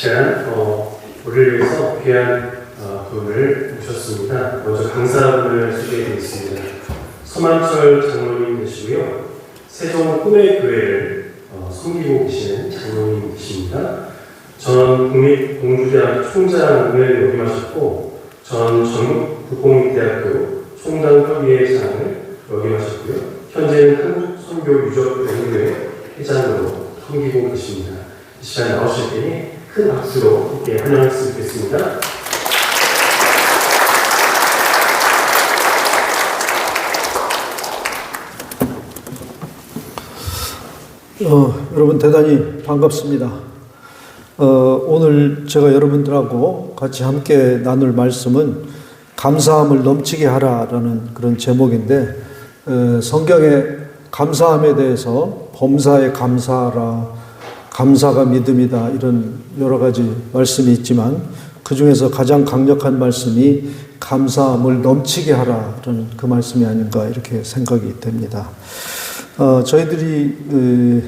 시간 우리를 위해서 귀한 분을 모셨습니다. 먼저 강사분을 소개해드리겠습니다. 서만철 장로님 되시고요. 세종 꿈의 교회를 섬기고 계시는 장로님이십니다. 전 국립공주대학교 총장 운영을 역임하셨고, 전 전국국공립대학교 총장협의회장을 역임하셨고요. 현재는 한국선교유적연구회 회장으로 섬기고 계십니다. 이 시간 나오실 테니 큰 박수로 함께 환영했으면 좋겠습니다. 여러분 대단히 반갑습니다. 오늘 제가 여러분들하고 같이 함께 나눌 말씀은 감사함을 넘치게 하라라는 그런 제목인데, 성경에 감사함에 대해서 범사에 감사하라, 감사가 믿음이다, 이런 여러 가지 말씀이 있지만 그 중에서 가장 강력한 말씀이 감사함을 넘치게 하라라는 그 말씀이 아닌가 이렇게 생각이 됩니다. 저희들이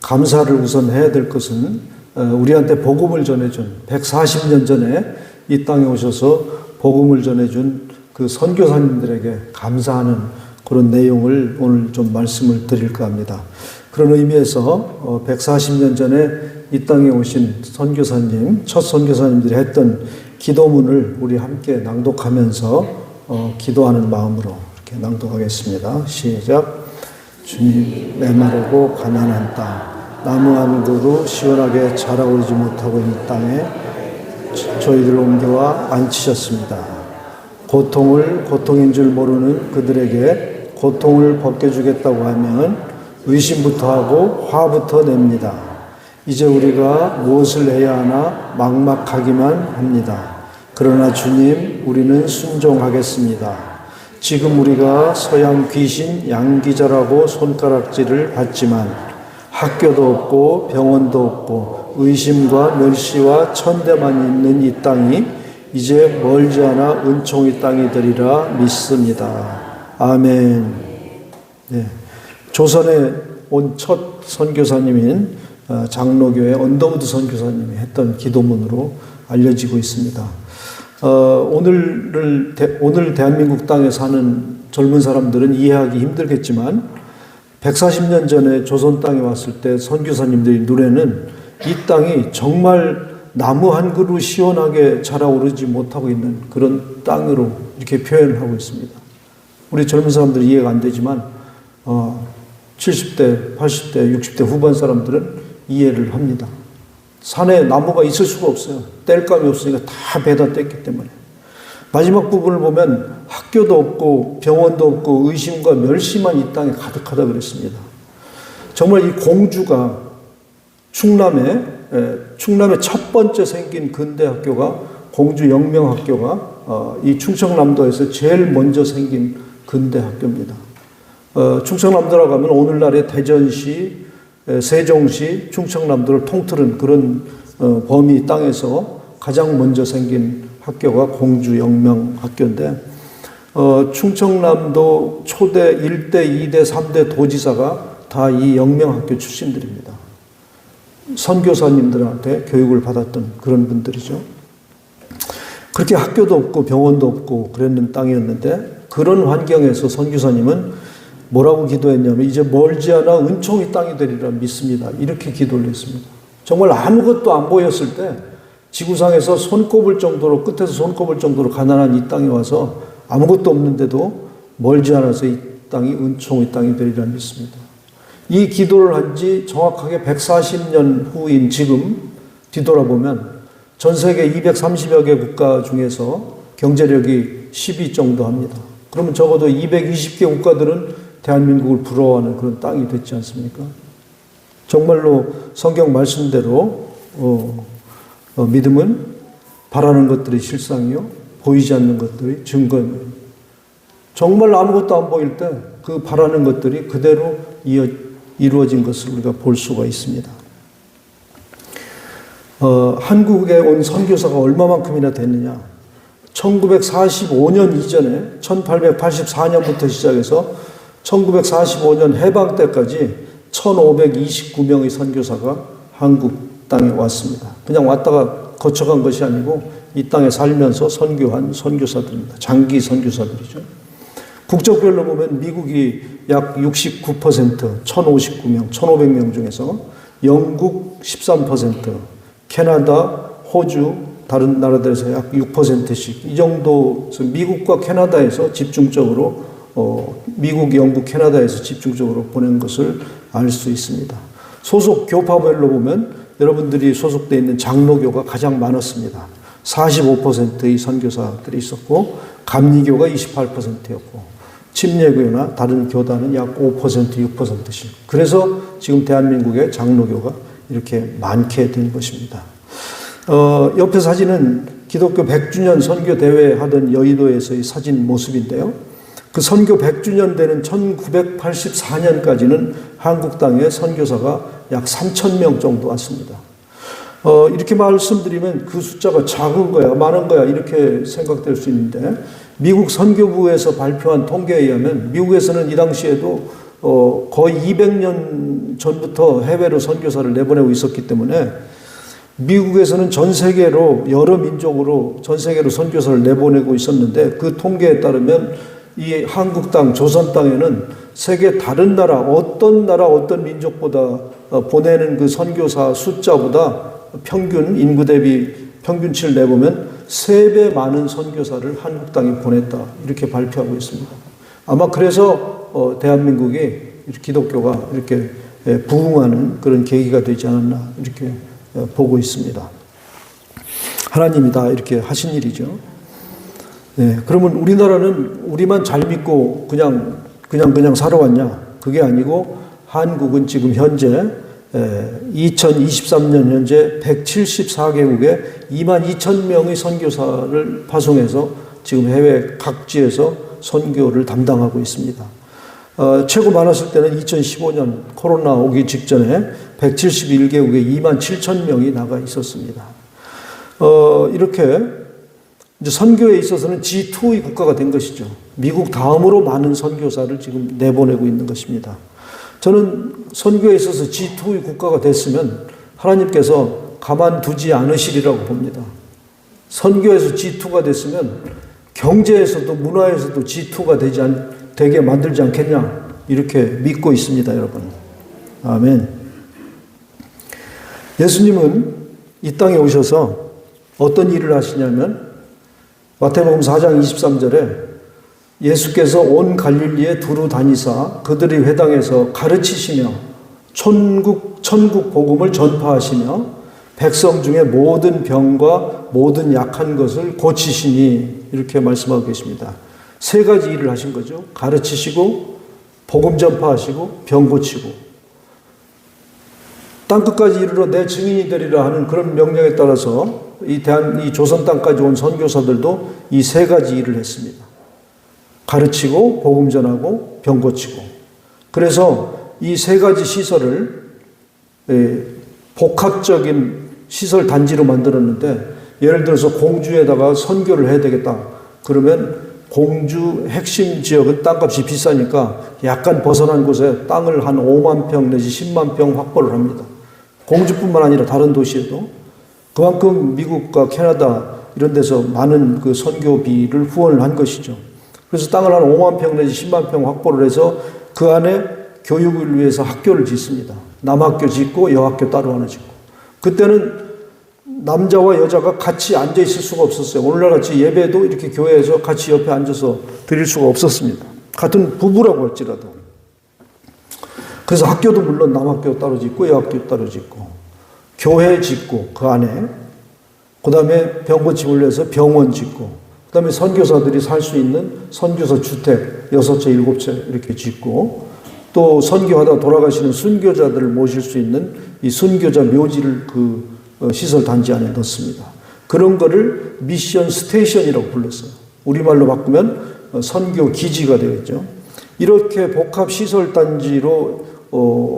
감사를 우선 해야 될 것은 우리한테 복음을 전해준 140년 전에 이 땅에 오셔서 복음을 전해준 그 선교사님들에게 감사하는 그런 내용을 오늘 좀 말씀을 드릴까 합니다. 그런 의미에서 140년 전에 이 땅에 오신 선교사님, 첫 선교사님들이 했던 기도문을 우리 함께 낭독하면서 기도하는 마음으로 이렇게 낭독하겠습니다. 시작. 주님, 메마르고 가난한 땅, 나무 한 그루 시원하게 자라오르지 못하고 있는 땅에 저희들 옮겨와 앉히셨습니다. 고통을 고통인 줄 모르는 그들에게 고통을 벗겨주겠다고 하면 의심부터 하고 화부터 냅니다. 이제 우리가 무엇을 해야 하나 막막하기만 합니다. 그러나 주님, 우리는 순종하겠습니다. 지금 우리가 서양 귀신 양기자라고 손가락질을 받지만 학교도 없고 병원도 없고 의심과 멸시와 천대만 있는 이 땅이 이제 멀지 않아 은총의 땅이 되리라 믿습니다. 아멘. 네. 조선에 온 첫 선교사님인 장로교회 언더우드 선교사님이 했던 기도문으로 알려지고 있습니다. 오늘 대한민국 땅에 사는 젊은 사람들은 이해하기 힘들겠지만 140년 전에 조선 땅에 왔을 때 선교사님들이 누레는 이 땅이 정말 나무 한 그루 시원하게 자라오르지 못하고 있는 그런 땅으로 이렇게 표현을 하고 있습니다. 우리 젊은 사람들은 이해가 안 되지만 70대, 80대, 60대 후반 사람들은 이해를 합니다. 산에 나무가 있을 수가 없어요. 뗄감이 없으니까 다 베다 뗐기 때문에. 마지막 부분을 보면 학교도 없고 병원도 없고 의심과 멸시만 이 땅에 가득하다 그랬습니다. 정말 이 공주가 충남에 첫 번째 생긴 근대 학교가 공주 영명학교가 이 충청남도에서 제일 먼저 생긴 근대 학교입니다. 충청남도라고 하면 오늘날의 대전시, 세종시, 충청남도를 통틀은 그런 범위 땅에서 가장 먼저 생긴 학교가 공주 영명학교인데, 충청남도 초대 1대, 2대, 3대 도지사가 다 이 영명학교 출신들입니다. 선교사님들한테 교육을 받았던 그런 분들이죠. 그렇게 학교도 없고 병원도 없고 그랬는 땅이었는데, 그런 환경에서 선교사님은 뭐라고 기도했냐면 이제 멀지 않아 은총의 땅이 되리라 믿습니다. 이렇게 기도를 했습니다. 정말 아무것도 안 보였을 때 지구상에서 손꼽을 정도로, 끝에서 손꼽을 정도로 가난한 이 땅에 와서 아무것도 없는데도 멀지 않아서 이 땅이 은총의 땅이 되리라 믿습니다. 이 기도를 한 지 정확하게 140년 후인 지금 뒤돌아보면 전 세계 230여 개 국가 중에서 경제력이 10위 정도 합니다. 그러면 적어도 220개 국가들은 대한민국을 부러워하는 그런 땅이 됐지 않습니까? 정말로 성경 말씀대로 믿음은 바라는 것들이 실상이요, 보이지 않는 것들이 증거입니다. 정말 아무것도 안 보일 때 그 바라는 것들이 그대로 이루어진 것을 우리가 볼 수가 있습니다. 한국에 온 선교사가 얼마만큼이나 됐느냐? 1945년 이전에 1884년부터 시작해서 1945년 해방 때까지 1529명의 선교사가 한국 땅에 왔습니다. 그냥 왔다가 거쳐간 것이 아니고 이 땅에 살면서 선교한 선교사들입니다. 장기 선교사들이죠. 국적별로 보면 미국이 약 69%, 1,059명, 1,500명 중에서 영국 13%, 캐나다, 호주, 다른 나라들에서 약 6%씩 이 정도 미국과 캐나다에서 집중적으로 미국, 영국, 캐나다에서 집중적으로 보낸 것을 알 수 있습니다. 소속 교파별로 보면 여러분들이 소속되어 있는 장로교가 가장 많았습니다. 45%의 선교사들이 있었고 감리교가 28%였고 침례교나 다른 교단은 약 5%, 6%씩. 그래서 지금 대한민국의 장로교가 이렇게 많게 된 것입니다. 옆에 사진은 기독교 100주년 선교 대회 하던 여의도에서의 사진 모습인데요. 그 선교 100주년 되는 1984년까지는 한국 땅에 선교사가 약 3,000명 정도 왔습니다. 이렇게 말씀드리면 그 숫자가 작은 거야, 많은 거야, 이렇게 생각될 수 있는데, 미국 선교부에서 발표한 통계에 의하면 미국에서는 이 당시에도 거의 200년 전부터 해외로 선교사를 내보내고 있었기 때문에 미국에서는 전 세계로 여러 민족으로 전 세계로 선교사를 내보내고 있었는데 그 통계에 따르면 이 한국 땅, 조선 땅에는 세계 다른 나라, 어떤 민족보다 보내는 그 선교사 숫자보다 평균 인구 대비 평균치를 내보면 3배 많은 선교사를 한국 땅에 보냈다. 이렇게 발표하고 있습니다. 아마 그래서 대한민국이 기독교가 이렇게 부흥하는 그런 계기가 되지 않았나 이렇게 보고 있습니다. 하나님이 다 이렇게 하신 일이죠. 네, 그러면 우리나라는 우리만 잘 믿고 그냥 살아왔냐? 그게 아니고 한국은 지금 현재 2023년 현재 174개국에 22,000명의 선교사를 파송해서 지금 해외 각지에서 선교를 담당하고 있습니다. 최고 많았을 때는 2015년 코로나 오기 직전에 171개국에 27,000명이 나가 있었습니다. 이렇게 이제 선교에 있어서는 G2의 국가가 된 것이죠. 미국 다음으로 많은 선교사를 지금 내보내고 있는 것입니다. 저는 선교에 있어서 G2의 국가가 됐으면 하나님께서 가만두지 않으시리라고 봅니다. 선교에서 G2가 됐으면 경제에서도 문화에서도 G2가 되게 만들지 않겠냐 이렇게 믿고 있습니다, 여러분. 아멘. 예수님은 이 땅에 오셔서 어떤 일을 하시냐면 마태복음 4장 23절에 예수께서 온 갈릴리에 두루 다니사 그들의 회당에서 가르치시며 천국 복음을 전파하시며 백성 중에 모든 병과 모든 약한 것을 고치시니 이렇게 말씀하고 계십니다. 3가지 일을 하신 거죠. 가르치시고 복음 전파하시고 병 고치고 땅끝까지 이르러 내 증인이 되리라 하는 그런 명령에 따라서 이 조선 땅까지 온 선교사들도 이 3가지 일을 했습니다. 가르치고 복음 전하고 병 고치고. 그래서 이 3가지 시설을 복합적인 시설 단지로 만들었는데 예를 들어서 공주에다가 선교를 해야 되겠다. 그러면 공주 핵심 지역은 땅값이 비싸니까 약간 벗어난 곳에 땅을 한 5만 평 내지 10만 평 확보를 합니다. 공주뿐만 아니라 다른 도시에도. 그만큼 미국과 캐나다 이런 데서 많은 그 선교비를 후원을 한 것이죠. 그래서 땅을 한 5만 평 내지 10만 평 확보를 해서 그 안에 교육을 위해서 학교를 짓습니다. 남학교 짓고 여학교 따로 하나 짓고. 그때는 남자와 여자가 같이 앉아 있을 수가 없었어요. 오늘날 같이 예배도 이렇게 교회에서 같이 옆에 앉아서 드릴 수가 없었습니다. 같은 부부라고 할지라도. 그래서 학교도 물론 남학교 따로 짓고 여학교 따로 짓고 교회 짓고 그 안에 그 다음에 병고침을 위해서 병원 짓고 그 다음에 선교사들이 살 수 있는 선교사 주택 6채, 7채 이렇게 짓고 또 선교하다 돌아가시는 순교자들을 모실 수 있는 이 순교자 묘지를 그 시설 단지 안에 넣습니다. 그런 거를 미션 스테이션이라고 불렀어요. 우리말로 바꾸면 선교 기지가 되겠죠. 이렇게 복합 시설 단지로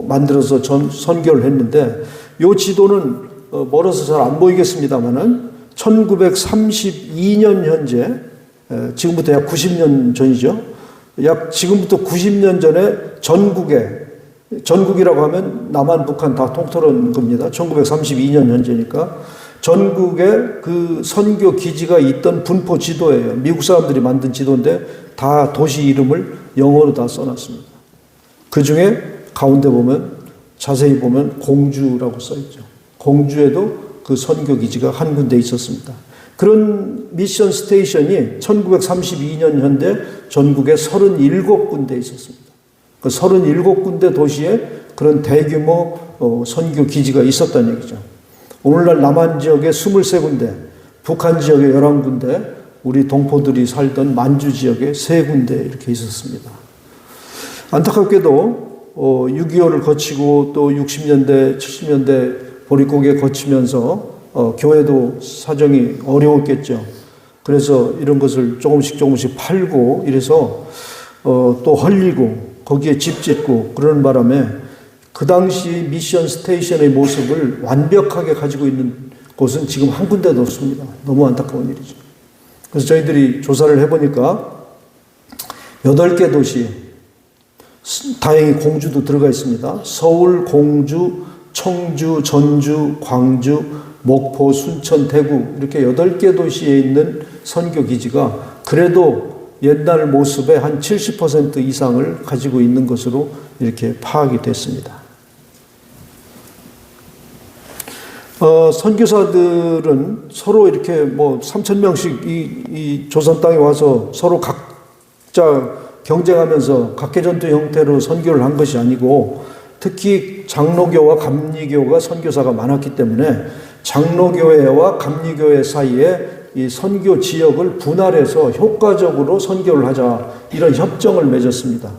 만들어서 선교를 했는데 이 지도는 멀어서 잘 안 보이겠습니다만은 1932년 현재 지금부터 약 90년 전이죠. 약 지금부터 90년 전에 전국에 전국이라고 하면 남한, 북한 다 통틀은 겁니다. 1932년 현재니까. 전국에 그 선교 기지가 있던 분포 지도예요. 미국 사람들이 만든 지도인데 다 도시 이름을 영어로 다 써놨습니다. 그 중에 가운데 보면 자세히 보면 공주라고 써있죠. 공주에도 그 선교 기지가 한 군데 있었습니다. 그런 미션 스테이션이 1932년 현대 전국에 37군데 있었습니다. 그 37군데 도시에 그런 대규모 선교 기지가 있었다는 얘기죠. 오늘날 남한 지역에 23군데, 북한 지역에 11군데, 우리 동포들이 살던 만주 지역에 3군데 이렇게 있었습니다. 안타깝게도 6.25를 거치고 또 60년대, 70년대 보릿고개 거치면서 교회도 사정이 어려웠겠죠. 그래서 이런 것을 조금씩 팔고 이래서 또 헐리고 거기에 집 짓고 그러는 바람에 그 당시 미션 스테이션의 모습을 완벽하게 가지고 있는 곳은 지금 한 군데도 없습니다. 너무 안타까운 일이죠. 그래서 저희들이 조사를 해보니까 8개 도시, 다행히 공주도 들어가 있습니다. 서울, 공주, 청주, 전주, 광주, 목포, 순천, 대구 이렇게 8개 도시에 있는 선교기지가 그래도 옛날 모습의 한 70% 이상을 가지고 있는 것으로 이렇게 파악이 됐습니다. 선교사들은 서로 이렇게 뭐 3,000명씩 이 조선 땅에 와서 서로 각자 경쟁하면서 각계전투 형태로 선교를 한 것이 아니고 특히 장로교와 감리교가 선교사가 많았기 때문에 장로교회와 감리교회 사이에 이 선교 지역을 분할해서 효과적으로 선교를 하자 이런 협정을 맺었습니다.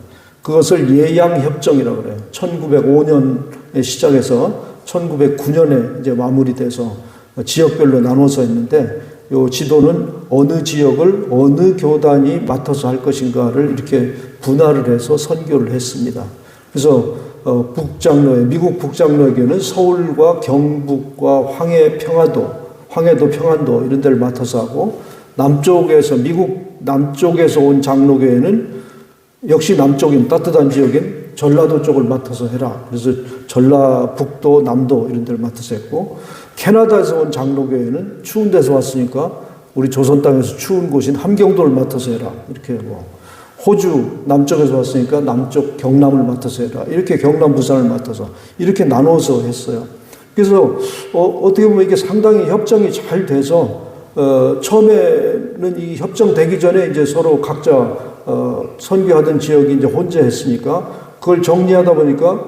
그것을 예양협정이라고 그래요. 1905년에 시작해서 1909년에 이제 마무리돼서 지역별로 나눠서 했는데 이 지도는 어느 지역을 어느 교단이 맡아서 할 것인가를 이렇게 분할을 해서 선교를 했습니다. 그래서 북장로회, 미국 북장로회교는 서울과 경북과 황해, 황해도 평안도 이런 데를 맡아서 하고 남쪽에서 미국 남쪽에서 온 장로교회는 역시 남쪽인 따뜻한 지역인 전라도 쪽을 맡아서 해라. 그래서 전라북도, 남도 이런 데를 맡아서 했고 캐나다에서 온 장로교회는 추운 데서 왔으니까 우리 조선 땅에서 추운 곳인 함경도를 맡아서 해라. 이렇게 뭐 호주 남쪽에서 왔으니까 남쪽 경남을 맡아서 해라. 이렇게 경남 부산을 맡아서 이렇게 나눠서 했어요. 그래서 어떻게 보면 이게 상당히 협정이 잘 돼서 처음에는 이 협정 되기 전에 이제 서로 각자 선교하던 지역이 이제 혼재했으니까 그걸 정리하다 보니까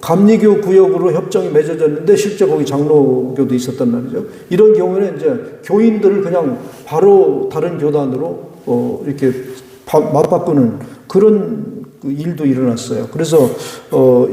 감리교 구역으로 협정이 맺어졌는데 실제 거기 장로교도 있었단 말이죠. 이런 경우는 이제 교인들을 그냥 바로 다른 교단으로 이렇게 맞바꾸는 그런 일도 일어났어요. 그래서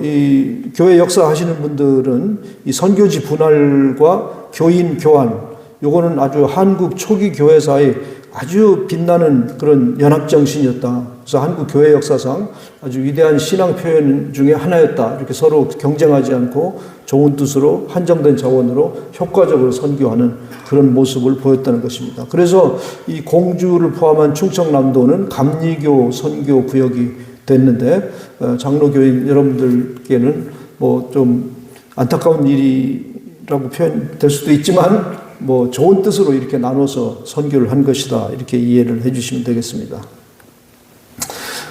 이 교회 역사 하시는 분들은 이 선교지 분할과 교인 교환 요거는 아주 한국 초기 교회사의 아주 빛나는 그런 연합정신이었다. 그래서 한국 교회 역사상 아주 위대한 신앙 표현 중에 하나였다. 이렇게 서로 경쟁하지 않고 좋은 뜻으로 한정된 자원으로 효과적으로 선교하는 그런 모습을 보였다는 것입니다. 그래서 이 공주를 포함한 충청남도는 감리교 선교 구역이 됐는데 장로교인 여러분들께는 뭐 좀 안타까운 일이라고 표현될 수도 있지만 뭐 좋은 뜻으로 이렇게 나눠서 선교를 한 것이다. 이렇게 이해를 해 주시면 되겠습니다.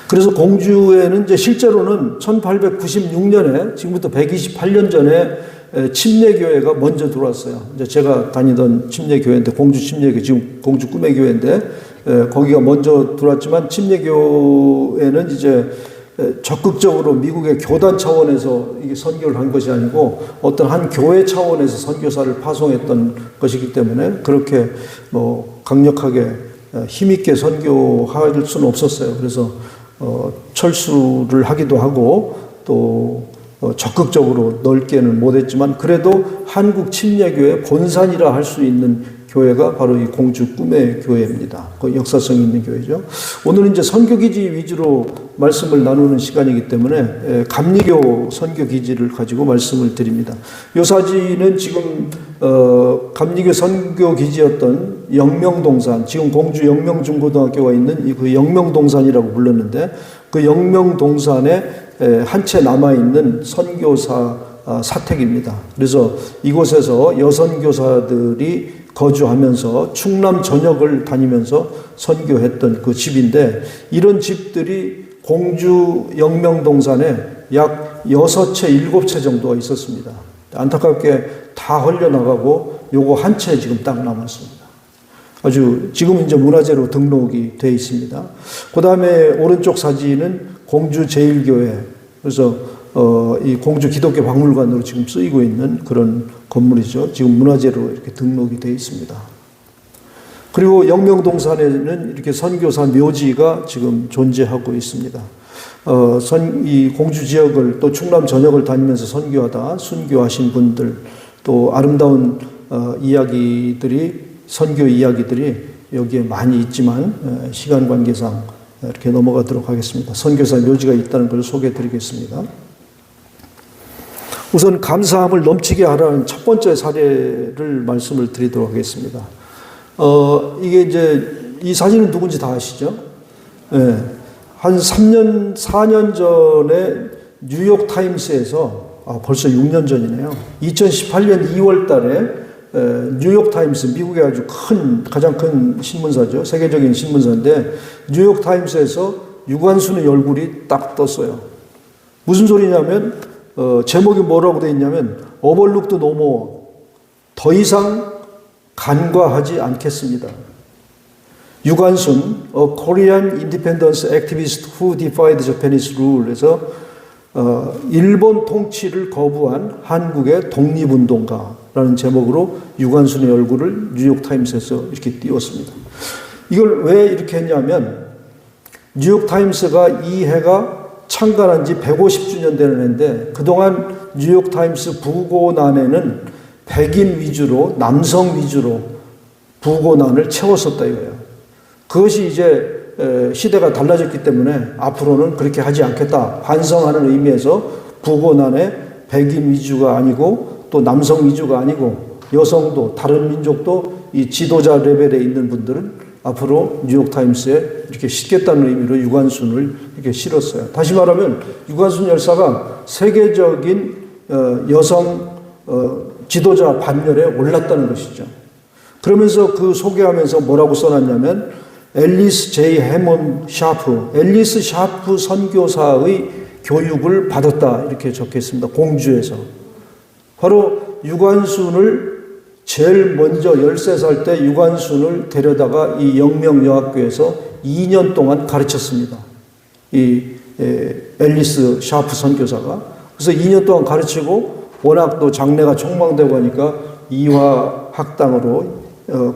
그래서 공주에는 이제 실제로는 1896년에 지금부터 128년 전에 침례교회가 먼저 들어왔어요. 이제 제가 다니던 침례교회인데 공주 침례교 지금 공주 꿈의 교회인데 거기가 먼저 들어왔지만 침례교회는 이제 적극적으로 미국의 교단 차원에서 이게 선교를 한 것이 아니고 어떤 한 교회 차원에서 선교사를 파송했던 것이기 때문에 그렇게 뭐 강력하게 힘있게 선교할 수는 없었어요. 그래서 철수를 하기도 하고 또 적극적으로 넓게는 못했지만 그래도 한국 침례교회 본산이라 할 수 있는 교회가 바로 이 공주 꿈의 교회입니다. 그 역사성 있는 교회죠. 오늘은 이제 선교기지 위주로 말씀을 나누는 시간이기 때문에 감리교 선교기지를 가지고 말씀을 드립니다. 이 사진은 지금 감리교 선교 기지였던 영명동산, 지금 공주 영명중고등학교가 있는 그 영명동산이라고 불렀는데, 그 영명동산에 한 채 남아있는 선교사 사택입니다. 그래서 이곳에서 여선교사들이 거주하면서 충남 전역을 다니면서 선교했던 그 집인데, 이런 집들이 공주 영명동산에 약 6채, 7채 정도가 있었습니다. 안타깝게 다 헐려나가고 요거 한 채 지금 딱 남았습니다. 아주 지금 이제 문화재로 등록이 되어 있습니다. 그 다음에 오른쪽 사진은 공주 제일교회. 그래서 이 공주 기독교 박물관으로 지금 쓰이고 있는 그런 건물이죠. 지금 문화재로 이렇게 등록이 되어 있습니다. 그리고 영명동산에는 이렇게 선교사 묘지가 지금 존재하고 있습니다. 이 공주 지역을 또 충남 전역을 다니면서 선교하다 순교하신 분들, 또 아름다운 이야기들이, 선교 이야기들이 여기에 많이 있지만 시간 관계상 이렇게 넘어가도록 하겠습니다. 선교사 묘지가 있다는 걸 소개해 드리겠습니다. 우선 감사함을 넘치게 하라는 첫 번째 사례를 말씀을 드리도록 하겠습니다. 이게 이제 이 사진은 누군지 다 아시죠? 예. 한 3년, 4년 전에 뉴욕 타임스에서, 벌써 6년 전이네요. 2018년 2월 달에 뉴욕 타임스, 미국의 아주 가장 큰 신문사죠. 세계적인 신문사인데, 뉴욕 타임스에서 유관순의 얼굴이 딱 떴어요. 무슨 소리냐면, 제목이 뭐라고 되어 있냐면, Overlooked No More. 더 이상 간과하지 않겠습니다. 유관순, a Korean independence activist who defied Japanese rule. 에서 일본 통치를 거부한 한국의 독립운동가라는 제목으로 유관순의 얼굴을 뉴욕타임스에서 이렇게 띄웠습니다. 이걸 왜 이렇게 했냐면, 뉴욕타임스가 이 해가 창간한 지 150주년 되는 해인데, 그동안 뉴욕타임스 부고난에는 백인 위주로, 남성 위주로 부고난을 채웠었다 이거예요. 그것이 이제 시대가 달라졌기 때문에 앞으로는 그렇게 하지 않겠다, 반성하는 의미에서 부고난에 백인 위주가 아니고 또 남성 위주가 아니고 여성도, 다른 민족도 이 지도자 레벨에 있는 분들은 앞으로 뉴욕타임스에 이렇게 싣겠다는 의미로 유관순을 이렇게 실었어요. 다시 말하면 유관순 열사가 세계적인 여성 지도자 반열에 올랐다는 것이죠. 그러면서 그 소개하면서 뭐라고 써놨냐면, 앨리스 제이 해먼 샤프, 앨리스 샤프 선교사의 교육을 받았다 이렇게 적혀있습니다. 공주에서. 바로 유관순을 제일 먼저 13살 때 유관순을 데려다가 이 영명여학교에서 2년 동안 가르쳤습니다. 이 앨리스 샤프 선교사가. 그래서 2년 동안 가르치고, 워낙 또 장래가 촉망되고 하니까 이화 학당으로,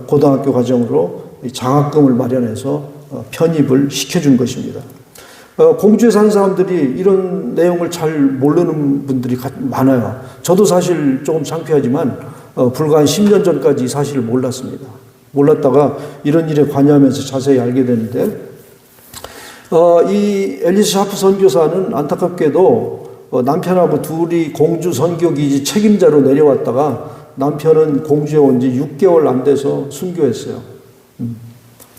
고등학교 과정으로 장학금을 마련해서 편입을 시켜준 것입니다. 공주에 사는 사람들이 이런 내용을 잘 모르는 분들이 많아요. 저도 사실 조금 창피하지만 불과 한 10년 전까지 이 사실을 몰랐습니다. 몰랐다가 이런 일에 관여하면서 자세히 알게 되는데, 이 앨리스 샤프 선교사는 안타깝게도 남편하고 둘이 공주 선교기지 책임자로 내려왔다가 남편은 공주에 온 지 6개월 안 돼서 순교했어요.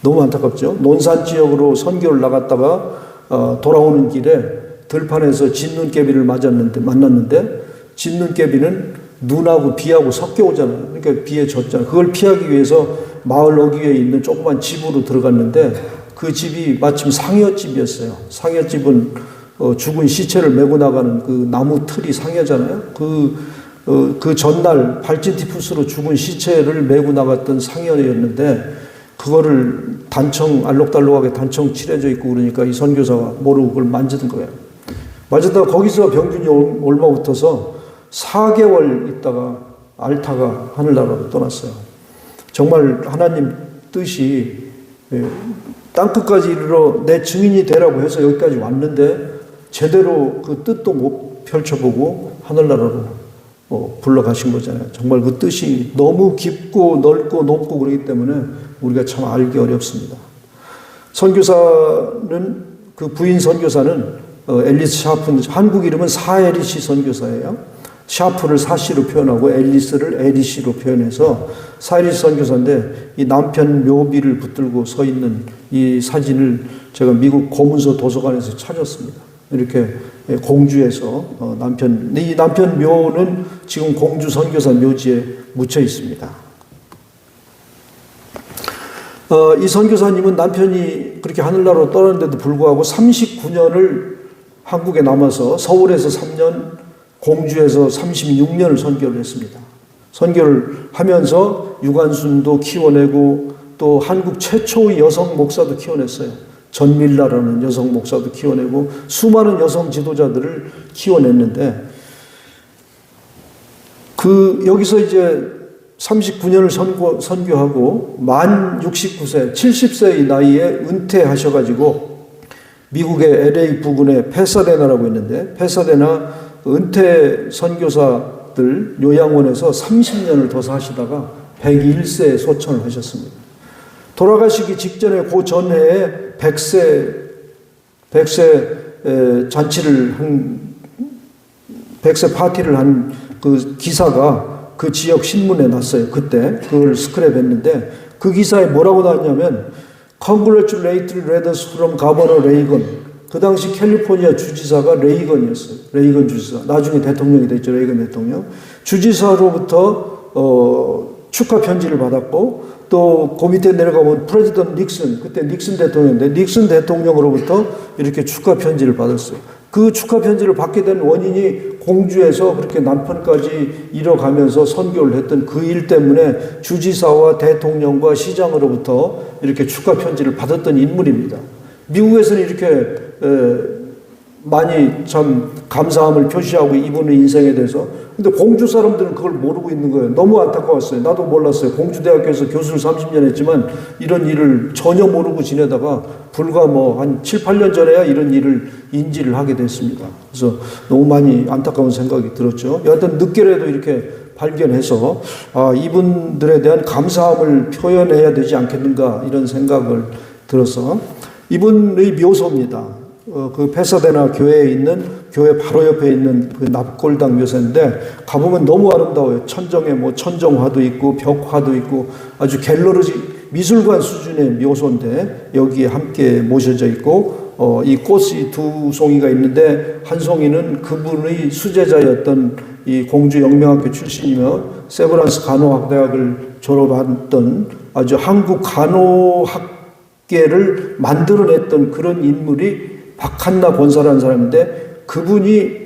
너무 안타깝죠. 논산 지역으로 선교를 나갔다가 돌아오는 길에 들판에서 진눈깨비를 만났는데, 진눈깨비는 눈하고 비하고 섞여 오잖아요. 그러니까 비에 젖잖아요. 그걸 피하기 위해서 마을 어귀에 있는 조그만 집으로 들어갔는데, 그 집이 마침 상여집이었어요. 상여집은 죽은 시체를 메고 나가는 그 나무 틀이 상여잖아요. 그 전날 발진티푸스로 죽은 시체를 메고 나갔던 상여였는데, 그거를 알록달록하게 단청 칠해져 있고 그러니까 이 선교사가 모르고 그걸 만지는 거예요. 만지다가 거기서 병균이 옮아붙어서 4개월 있다가 알타가 하늘나라로 떠났어요. 정말 하나님 뜻이 땅끝까지 이르러 내 증인이 되라고 해서 여기까지 왔는데, 제대로 그 뜻도 못 펼쳐보고 하늘나라로 불러가신 거잖아요. 정말 그 뜻이 너무 깊고 넓고 높고 그러기 때문에 우리가 참 알기 어렵습니다. 선교사는, 그 부인 선교사는 앨리스 샤프, 한국 이름은 사에리시 선교사예요. 샤프를 사시로 표현하고 앨리스를 에리시로 표현해서 사이리스 선교사인데 이 남편 묘비를 붙들고 서 있는 이 사진을 제가 미국 고문서 도서관에서 찾았습니다. 이렇게 공주에서 이 남편 묘는 지금 공주 선교사 묘지에 묻혀 있습니다. 이 선교사님은 남편이 그렇게 하늘나라로 떠났는데도 불구하고 39년을 한국에 남아서 서울에서 3년, 공주에서 36년을 선교를 했습니다. 선교를 하면서 유관순도 키워내고 또 한국 최초의 여성 목사도 키워냈어요. 전밀라라는 여성 목사도 키워내고 수많은 여성 지도자들을 키워냈는데 여기서 이제 39년을 선교하고 만 69세, 70세의 나이에 은퇴하셔가지고 미국의 LA 부근에 페사데나라고 있는데 페사데나 은퇴 선교사들 요양원에서 30년을 더 사시다가 101세에 소천을 하셨습니다. 돌아가시기 직전에 그 전해에 100세 잔치를 한 100세 파티를 한 그 기사가 그 지역 신문에 났어요. 그때 그걸 스크랩했는데 그 기사에 뭐라고 나왔냐면 Congratulatory letters from Governor Reagan. 그 당시 캘리포니아 주지사가 레이건이었어요. 레이건 주지사. 나중에 대통령이 됐죠. 레이건 대통령. 주지사로부터 축하 편지를 받았고 또 그 밑에 내려가면 프레지던트 닉슨, 그때 닉슨 대통령인데 닉슨 대통령으로부터 이렇게 축하 편지를 받았어요. 그 축하 편지를 받게 된 원인이 공주에서 그렇게 남편까지 잃어가면서 선교를 했던 그 일 때문에 주지사와 대통령과 시장으로부터 이렇게 축하 편지를 받았던 인물입니다. 미국에서는 이렇게 많이 참 감사함을 표시하고 이분의 인생에 대해서. 근데 공주 사람들은 그걸 모르고 있는 거예요. 너무 안타까웠어요. 나도 몰랐어요. 공주대학교에서 교수를 30년 했지만 이런 일을 전혀 모르고 지내다가 불과 한 7, 8년 전에야 이런 일을 인지를 하게 됐습니다. 그래서 너무 많이 안타까운 생각이 들었죠. 여하튼 늦게라도 이렇게 발견해서 이분들에 대한 감사함을 표현해야 되지 않겠는가 이런 생각을 들어서 이분의 묘소입니다. 그 페사데나 교회에 있는 교회 바로 옆에 있는 그 납골당 묘소인데 가보면 너무 아름다워요. 천정에 천정화도 있고 벽화도 있고 아주 갤러리 미술관 수준의 묘소인데 여기에 함께 모셔져 있고 이 꽃이 두 송이가 있는데 한 송이는 그분의 수제자였던 이 공주 영명학교 출신이며 세브란스 간호학대학을 졸업했던 아주 한국 간호학계를 만들어냈던 그런 인물이 박한나 권사라는 사람인데 그분이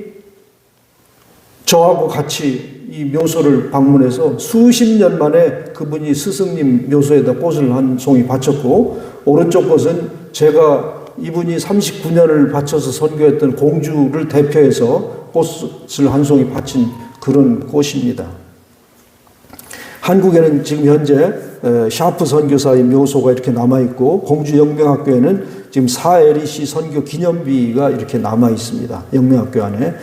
저하고 같이 이 묘소를 방문해서 수십 년 만에 그분이 스승님 묘소에다 꽃을 한 송이 바쳤고 오른쪽 꽃은 제가 이분이 39년을 바쳐서 선교했던 공주를 대표해서 꽃을 한 송이 바친 그런 꽃입니다. 한국에는 지금 현재 샤프 선교사의 묘소가 이렇게 남아있고 공주 영명학교에는 지금 사에리시 선교 기념비가 이렇게 남아있습니다. 영명학교 안에.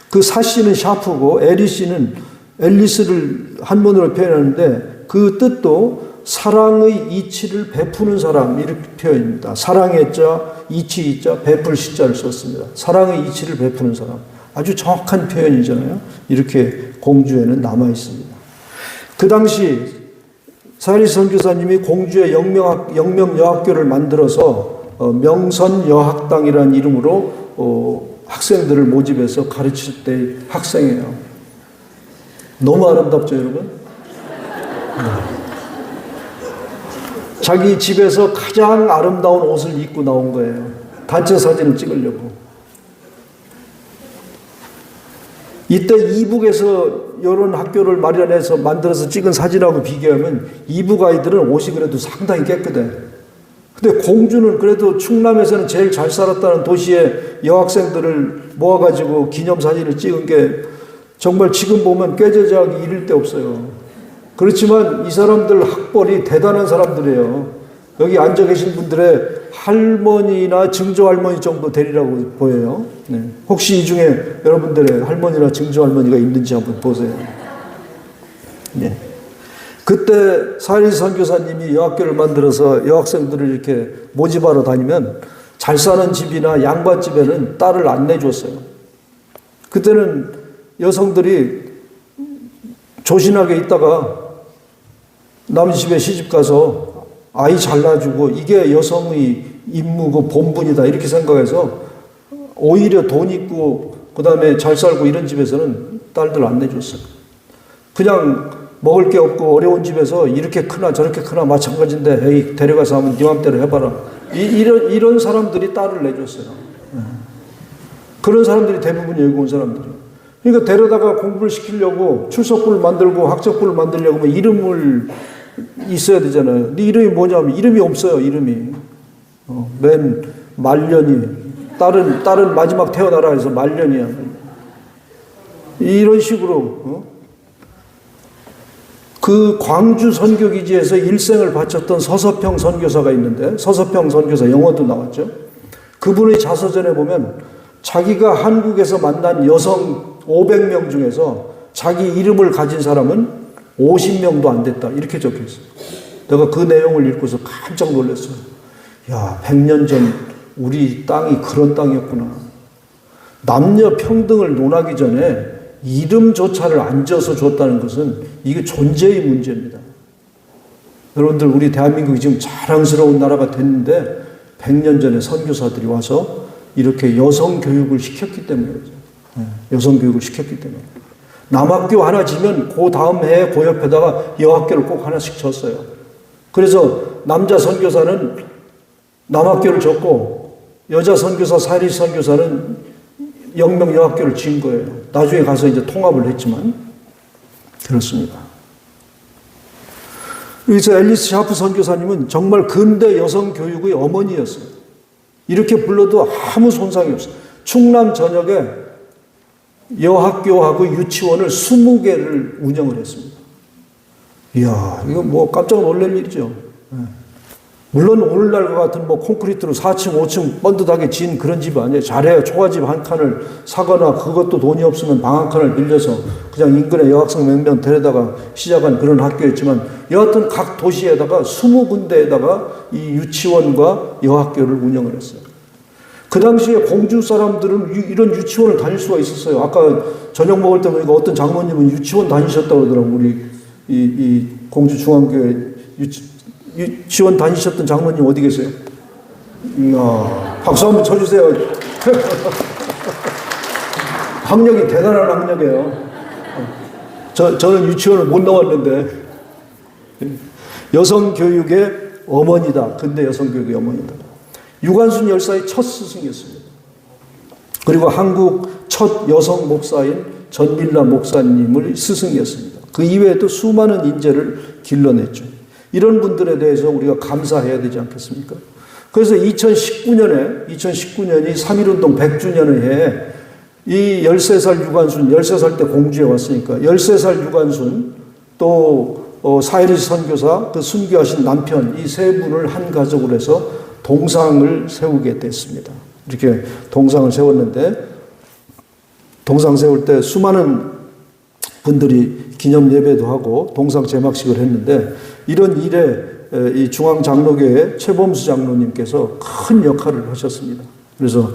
그 사씨는 샤프고 에리시는 앨리스를 한문으로 표현하는데 그 뜻도 사랑의 이치를 베푸는 사람 이렇게 표현입니다. 사랑의 자, 이치 자, 베풀 시자를 썼습니다. 사랑의 이치를 베푸는 사람. 아주 정확한 표현이잖아요. 이렇게 공주에는 남아있습니다. 그 당시 사이리스 선교사님이 공주의 영명여학교를 만들어서 명선여학당이라는 이름으로 학생들을 모집해서 가르칠 때 학생이에요. 너무 아름답죠, 여러분? 자기 집에서 가장 아름다운 옷을 입고 나온 거예요. 단체 사진을 찍으려고. 이때 이북에서 이런 학교를 마련해서 만들어서 찍은 사진하고 비교하면 이북 아이들은 옷이 그래도 상당히 깨끗해. 근데 공주는 그래도 충남에서는 제일 잘 살았다는 도시의 여학생들을 모아가지고 기념사진을 찍은 게 정말 지금 보면 꾀죄죄하기 이를 데 없어요. 그렇지만 이 사람들 학벌이 대단한 사람들이에요. 여기 앉아 계신 분들의 할머니나 증조할머니 정도 되리라고 보여요. 네. 혹시 이 중에 여러분들의 할머니나 증조할머니가 있는지 한번 보세요. 네. 그때 사이리스 선교사님이 여학교를 만들어서 여학생들을 이렇게 모집하러 다니면 잘 사는 집이나 양반집에는 딸을 안 내줬어요. 그때는 여성들이 조신하게 있다가 남 집에 시집 가서 아이 잘 낳아주고 이게 여성의 임무고 본분이다 이렇게 생각해서 오히려 돈 있고 그 다음에 잘 살고 이런 집에서는 딸들 안 내줬어요. 그냥 먹을 게 없고 어려운 집에서 이렇게 크나 저렇게 크나 마찬가지인데 에이 데려가서 하면 네 맘대로 해봐라. 이런 사람들이 딸을 내줬어요. 그런 사람들이 대부분 여기 온 사람들이에요. 그러니까 데려다가 공부를 시키려고 출석부를 만들고 학적부를 만들려고 하면 이름을 있어야 되잖아요. 네 이름이 뭐냐면 이름이 없어요. 이름이. 맨 말년이. 딸은 마지막 태어나라 해서 말년이야. 이런 식으로 그 광주 선교기지에서 일생을 바쳤던 서서평 선교사가 있는데 서서평 선교사 영어도 나왔죠. 그분의 자서전에 보면 자기가 한국에서 만난 여성 500명 중에서 자기 이름을 가진 사람은 50명도 안 됐다. 이렇게 적혀 있어요. 내가 그 내용을 읽고서 깜짝 놀랐어요. 야, 100년 전 우리 땅이 그런 땅이었구나. 남녀 평등을 논하기 전에 이름조차를 안 지어서 줬다는 것은 이게 존재의 문제입니다. 여러분들 우리 대한민국이 지금 자랑스러운 나라가 됐는데 100년 전에 선교사들이 와서 이렇게 여성 교육을 시켰기 때문이죠. 여성 교육을 시켰기 때문에. 남학교 하나 지면 그 다음 해에 그 옆에다가 여학교를 꼭 하나씩 줬어요. 그래서 남자 선교사는 남학교를 줬고 여자 선교사, 사리 선교사는 영명 여학교를 지은 거예요. 나중에 가서 이제 통합을 했지만 그렇습니다. 그래서 앨리스 샤프 선교사님은 정말 근대 여성 교육의 어머니였어요. 이렇게 불러도 아무 손상이 없어요. 충남 전역에 여학교하고 유치원을 20개를 운영을 했습니다. 이야, 이거 뭐 깜짝 놀랄 일이죠. 물론 오늘날과 같은 뭐 콘크리트로 4층, 5층 번듯하게 지은 그런 집 아니에요. 잘해야 초가집 한 칸을 사거나 그것도 돈이 없으면 방 한 칸을 빌려서 그냥 인근에 여학생 몇 명 데려다가 시작한 그런 학교였지만 여하튼 각 도시에다가 20군데에다가 이 유치원과 여학교를 운영을 했어요. 그 당시에 공주 사람들은 이런 유치원을 다닐 수가 있었어요. 아까 저녁 먹을 때 보니까 어떤 장모님은 유치원 다니셨다고 그러더라고요. 우리 이 공주 중앙교회 유치원 다니셨던 장모님 어디 계세요? 이야, 박수 한번 쳐주세요. 학력이 대단한 학력이에요. 저는 유치원을 못 나왔는데 여성교육의 어머니다. 근대 여성교육의 어머니다. 유관순 열사의 첫 스승이었습니다. 그리고 한국 첫 여성 목사인 전밀라 목사님을 스승이었습니다. 그 이외에도 수많은 인재를 길러냈죠. 이런 분들에 대해서 우리가 감사해야 되지 않겠습니까? 그래서 2019년이 3.1운동 100주년의 해에 이 13살 유관순, 13살 때 공주에 왔으니까 13살 유관순 또 사이리스 선교사, 그 순교하신 남편 이 세 분을 한 가족으로 해서 동상을 세우게 됐습니다. 이렇게 동상을 세웠는데 동상 세울 때 수많은 분들이 기념 예배도 하고 동상 제막식을 했는데 이런 일에 이 중앙장로교회 최범수 장로님께서 큰 역할을 하셨습니다. 그래서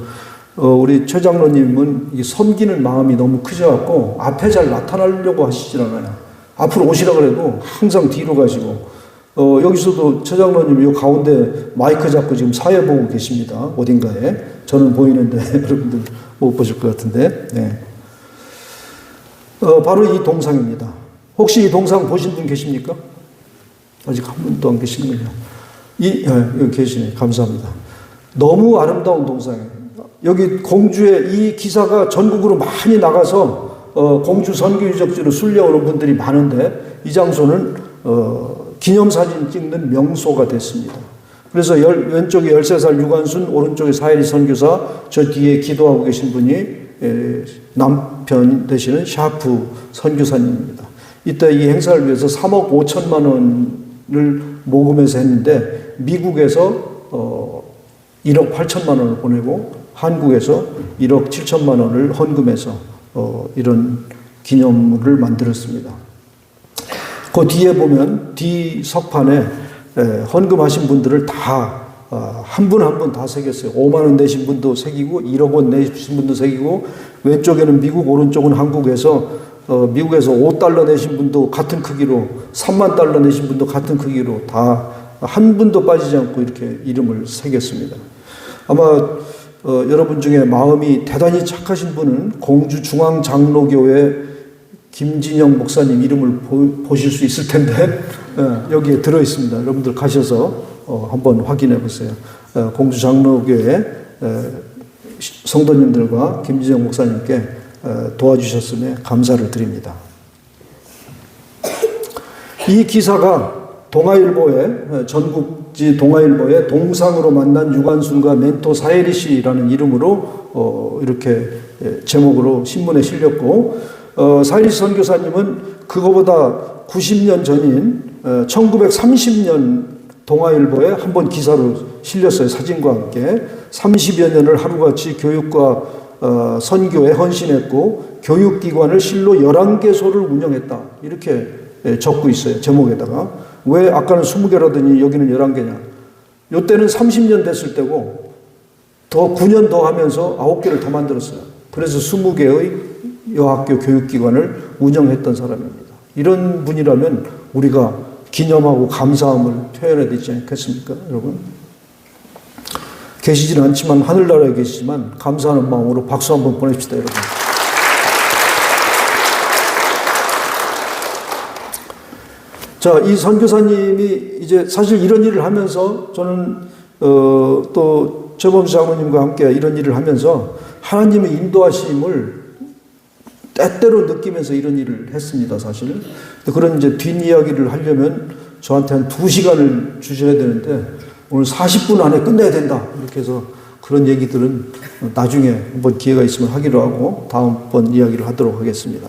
우리 최 장로님은 이 섬기는 마음이 너무 크셔갖고 앞에 잘 나타나려고 하시질 않아요. 앞으로 오시라 그래도 항상 뒤로 가시고 여기서도 최 장로님 이 가운데 마이크 잡고 지금 사회 보고 계십니다. 어딘가에. 저는 보이는데 여러분들 못 보실 것 같은데. 네. 바로 이 동상입니다. 혹시 이 동상 보신 분 계십니까? 아직 한 분도 안 계시는군요. 여기 계시네. 감사합니다. 너무 아름다운 동상이에요. 여기 공주에 이 기사가 전국으로 많이 나가서 공주 선교 유적지로 순려오는 분들이 많은데 이 장소는 기념사진 찍는 명소가 됐습니다. 그래서 왼쪽에 13살 유관순, 오른쪽에 사이리 선교사, 저 뒤에 기도하고 계신 분이 남편 되시는 샤프 선교사님입니다. 이때 이 행사를 위해서 3억 5천만 원을 모금해서 했는데 미국에서 1억 8천만 원을 보내고 한국에서 1억 7천만 원을 헌금해서 이런 기념물을 만들었습니다. 그 뒤에 보면 뒤 석판에 헌금하신 분들을 다 한 분 한 분 다 새겼어요. 5만 원 내신 분도 새기고 1억 원 내신 분도 새기고 왼쪽에는 미국 오른쪽은 한국에서 미국에서 5달러 내신 분도 같은 크기로, 3만 달러 내신 분도 같은 크기로 다 한 분도 빠지지 않고 이렇게 이름을 새겼습니다. 아마 여러분 중에 마음이 대단히 착하신 분은 공주중앙장로교회 김진영 목사님 이름을 보실 수 있을 텐데 여기에 들어 있습니다. 여러분들 가셔서 한번 확인해 보세요. 공주장로교회 성도님들과 김진영 목사님께 도와주셨음에 감사를 드립니다. 이 기사가 동아일보에, 전국지 동아일보에 동상으로 만난 유관순과 멘토 사예리 씨라는 이름으로 이렇게 제목으로 신문에 실렸고, 사예리 선교사님은 그거보다 90년 전인 1930년 동아일보에 한 번 기사로 실렸어요. 사진과 함께. 30여 년을 하루같이 교육과 선교에 헌신했고 교육기관을 실로 11개소를 운영했다. 이렇게 적고 있어요. 제목에다가. 왜 아까는 20개라더니 여기는 11개냐. 이때는 30년 됐을 때고 더 9년 더 하면서 9개를 더 만들었어요. 그래서 20개의 여학교 교육기관을 운영했던 사람입니다. 이런 분이라면 우리가 기념하고 감사함을 표현해야 되지 않겠습니까, 여러분? 계시지는 않지만 하늘나라에 계시지만 감사하는 마음으로 박수 한번 보냅시다, 여러분. 자, 이 선교사님이 이제 사실 이런 일을 하면서 저는 또 최범수 장로님과 함께 이런 일을 하면서 하나님의 인도하심을 때때로 느끼면서 이런 일을 했습니다, 사실. 그런 이제 뒷이야기를 하려면 저한테 한 2시간을 주셔야 되는데 오늘 40분 안에 끝내야 된다. 이렇게 해서 그런 얘기들은 나중에 한번 기회가 있으면 하기로 하고 다음번 이야기를 하도록 하겠습니다.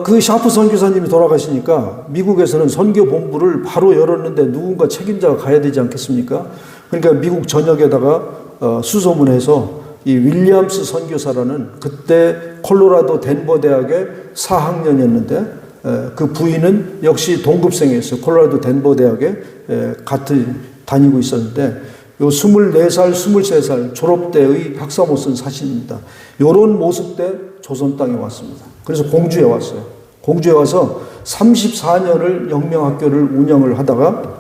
그 샤프 선교사님이 돌아가시니까 미국에서는 선교 본부를 바로 열었는데 누군가 책임자가 가야 되지 않겠습니까? 그러니까 미국 전역에다가 수소문해서 이 윌리엄스 선교사라는 그때 콜로라도 덴버 대학의 4학년이었는데 그 부인은 역시 동급생이었어요. 콜로라도 덴버 대학에 같이 다니고 있었는데 요 24살, 23살 졸업 때의 학사모 쓴 사진입니다. 요런 모습 때 조선 땅에 왔습니다. 그래서 공주에 왔어요. 공주에 와서 34년을 영명학교를 운영을 하다가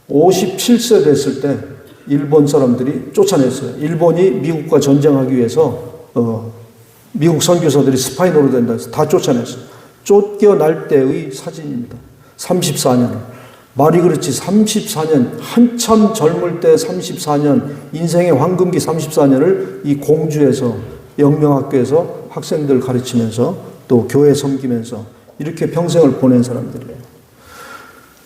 57세 됐을 때 일본 사람들이 쫓아냈어요. 일본이 미국과 전쟁하기 위해서 미국 선교사들이 스파이 노릇된다 해서 다 쫓아냈어요. 쫓겨날 때의 사진입니다. 34년. 말이 그렇지 34년, 한참 젊을 때 34년, 인생의 황금기 34년을 이 공주에서 영명학교에서 학생들 가르치면서 또 교회 섬기면서 이렇게 평생을 보낸 사람들이에요.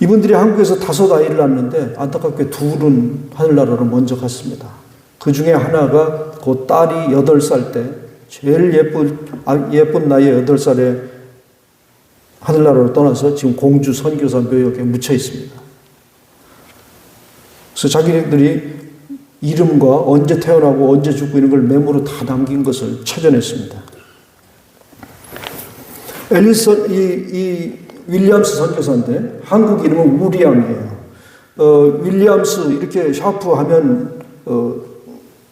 이분들이 한국에서 5 아이를 낳았는데 안타깝게 2은 하늘나라로 먼저 갔습니다. 그 중에 하나가 그 딸이 8살 때 제일 예쁜 나이에 8살에 하늘나라로 떠나서 지금 공주 선교사 묘역에 묻혀 있습니다. 그래서 자기들이 이름과 언제 태어나고 언제 죽고 이런 걸 메모로 다 남긴 것을 찾아냈습니다. 이 윌리엄스 선교사인데 한국 이름은 우리암이에요. 윌리엄스 이렇게 샤프 하면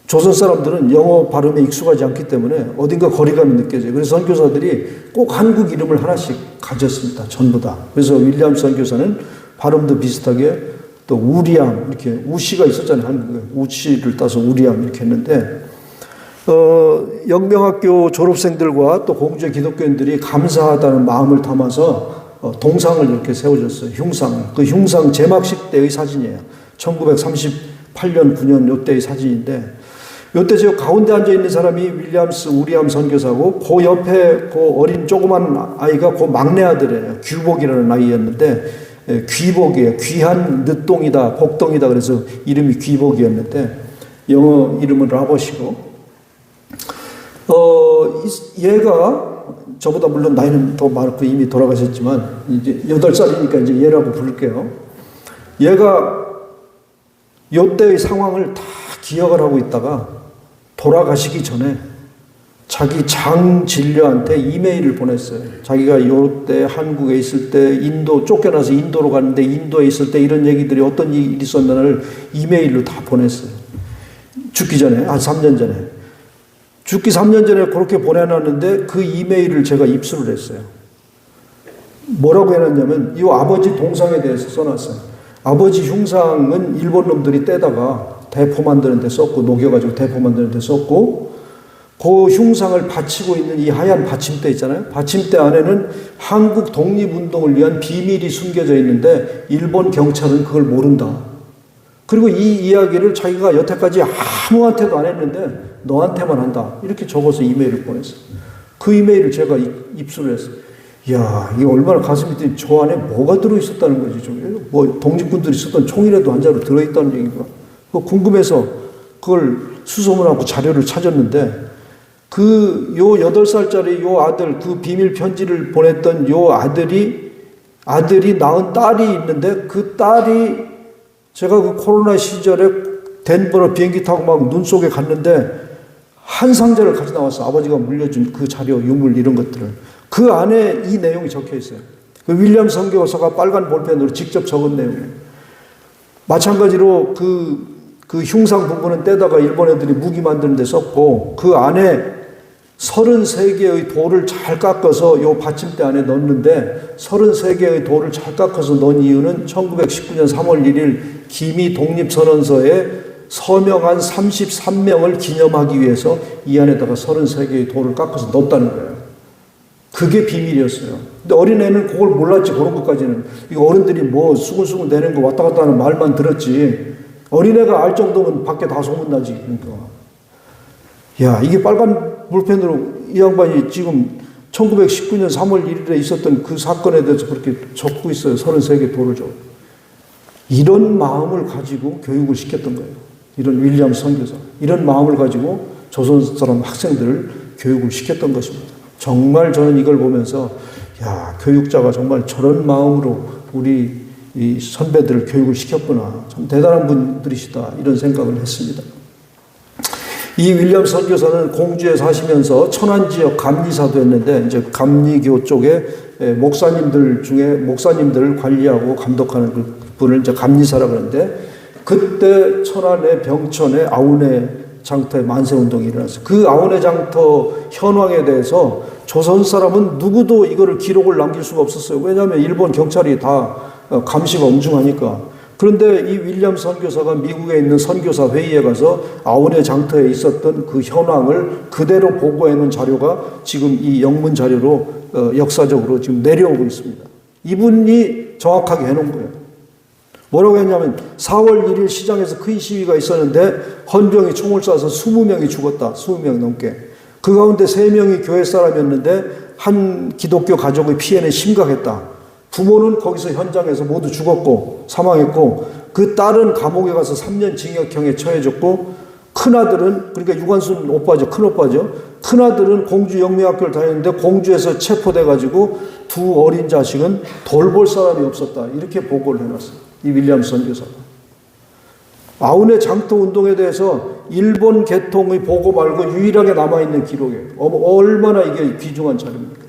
조선 사람들은 영어 발음에 익숙하지 않기 때문에 어딘가 거리감이 느껴져요. 그래서 선교사들이 꼭 한국 이름을 하나씩 가졌습니다. 전부 다. 그래서 윌리엄스 선교사는 발음도 비슷하게 또 우리암 이렇게 우씨가 있었잖아요. 한국에 우씨를 따서 우리암 이렇게 했는데 영명학교 졸업생들과 또 공주의 기독교인들이 감사하다는 마음을 담아서 동상을 이렇게 세워줬어요. 흉상. 그 흉상 제막식 때의 사진이에요. 1938년, 9년 요때의 사진인데 요때 저 가운데 앉아있는 사람이 윌리엄스 우리암 선교사고 그 옆에 그 어린 조그만 아이가 그 막내 아들이에요. 규복이라는 아이였는데 귀복이에요. 귀한 늦동이다, 복동이다 그래서 이름이 귀복이었는데 영어 이름은 라버시고 얘가 저보다 물론 나이는 더 많고 이미 돌아가셨지만 이제 8살이니까 이제 얘라고 부를게요. 얘가 요때의 상황을 다 기억을 하고 있다가 돌아가시기 전에 자기 장 진료한테 이메일을 보냈어요. 자기가 요때 한국에 있을 때 인도 쫓겨나서 인도로 갔는데 인도에 있을 때 이런 얘기들이 어떤 일이 있었나를 이메일로 다 보냈어요. 죽기 전에 한 3년 전에. 죽기 3년 전에 그렇게 보내놨는데 그 이메일을 제가 입수를 했어요. 뭐라고 해놨냐면 이 아버지 동상에 대해서 써놨어요. 아버지 흉상은 일본 놈들이 떼다가 대포 만드는 데 썼고, 녹여가지고 대포 만드는 데 썼고, 그 흉상을 받치고 있는 이 하얀 받침대 있잖아요. 받침대 안에는 한국 독립운동을 위한 비밀이 숨겨져 있는데 일본 경찰은 그걸 모른다. 그리고 이 이야기를 자기가 여태까지 아무한테도 안 했는데 너한테만 한다. 이렇게 적어서 이메일을 보냈어요. 그 이메일을 제가 입수를 했어요. 이야, 이게 얼마나 가슴이 뛰니 저 안에 뭐가 들어있었다는 거지. 뭐 독립군들이 쓰던 총이라도 한 자루 들어있다는 얘기가. 궁금해서 그걸 수소문하고 자료를 찾았는데 요 8살짜리 요 아들, 그 비밀 편지를 보냈던 요 아들이 낳은 딸이 있는데 그 딸이 제가 그 코로나 시절에 덴버로 비행기 타고 막 눈 속에 갔는데 한 상자를 가지고 나왔어. 아버지가 물려준 그 자료, 유물 이런 것들을. 그 안에 이 내용이 적혀 있어요. 그 윌리엄 선교사가 빨간 볼펜으로 직접 적은 내용이에요. 마찬가지로 그 흉상 부분은 떼다가 일본 애들이 무기 만드는 데 썼고 그 안에 33개의 돌을 잘 깎아서 요 받침대 안에 넣었는데 33개의 돌을 잘 깎아서 넣은 이유는 1919년 3월 1일 기미 독립선언서에 서명한 33명을 기념하기 위해서 이 안에다가 33개의 돌을 깎아서 넣었다는 거예요. 그게 비밀이었어요. 근데 어린애는 그걸 몰랐지, 그런 것까지는. 이거 어른들이 뭐 수근수근 내는 거 왔다 갔다 하는 말만 들었지. 어린애가 알 정도면 밖에 다 소문나지. 그러니까. 야, 이게 빨간 볼펜으로 이 양반이 지금 1919년 3월 1일에 있었던 그 사건에 대해서 그렇게 적고 있어요. 33개 돌을 적고. 이런 마음을 가지고 교육을 시켰던 거예요. 이런 윌리엄 선교사. 이런 마음을 가지고 조선 사람 학생들을 교육을 시켰던 것입니다. 정말 저는 이걸 보면서 야, 교육자가 정말 저런 마음으로 우리 이 선배들을 교육을 시켰구나. 참 대단한 분들이시다. 이런 생각을 했습니다. 이 윌리엄 선교사는 공주에 사시면서 천안 지역 감리사도 했는데 이제 감리교 쪽에 목사님들 중에 목사님들을 관리하고 감독하는 그 분을 이제 감리사라고 하는데 그때 천안의 병천에 아우네 장터의 만세운동이 일어났어요. 그 아우네 장터 현황에 대해서 조선 사람은 누구도 이거를 기록을 남길 수가 없었어요. 왜냐하면 일본 경찰이 다 감시가 엄중하니까. 그런데 이 윌리엄 선교사가 미국에 있는 선교사 회의에 가서 아우네 장터에 있었던 그 현황을 그대로 보고해 놓은 자료가 지금 이 영문 자료로 역사적으로 지금 내려오고 있습니다. 이분이 정확하게 해놓은 거예요. 뭐라고 했냐면 4월 1일 시장에서 큰 시위가 있었는데 헌병이 총을 쏴서 20명이 죽었다. 20명 넘게. 그 가운데 3명이 교회 사람이었는데 한 기독교 가족의 피해는 심각했다. 부모는 거기서 현장에서 모두 죽었고 사망했고 그 딸은 감옥에 가서 3년 징역형에 처해졌고 큰아들은 그러니까 유관순 오빠죠. 큰오빠죠. 큰아들은 공주 영미학교를 다녔는데 공주에서 체포돼가지고 두 어린 자식은 돌볼 사람이 없었다. 이렇게 보고를 해놨어요. 이 윌리엄 선교사가. 아우네 장터 운동에 대해서 일본 계통의 보고 말고 유일하게 남아있는 기록이에요. 얼마나 이게 귀중한 자료입니까?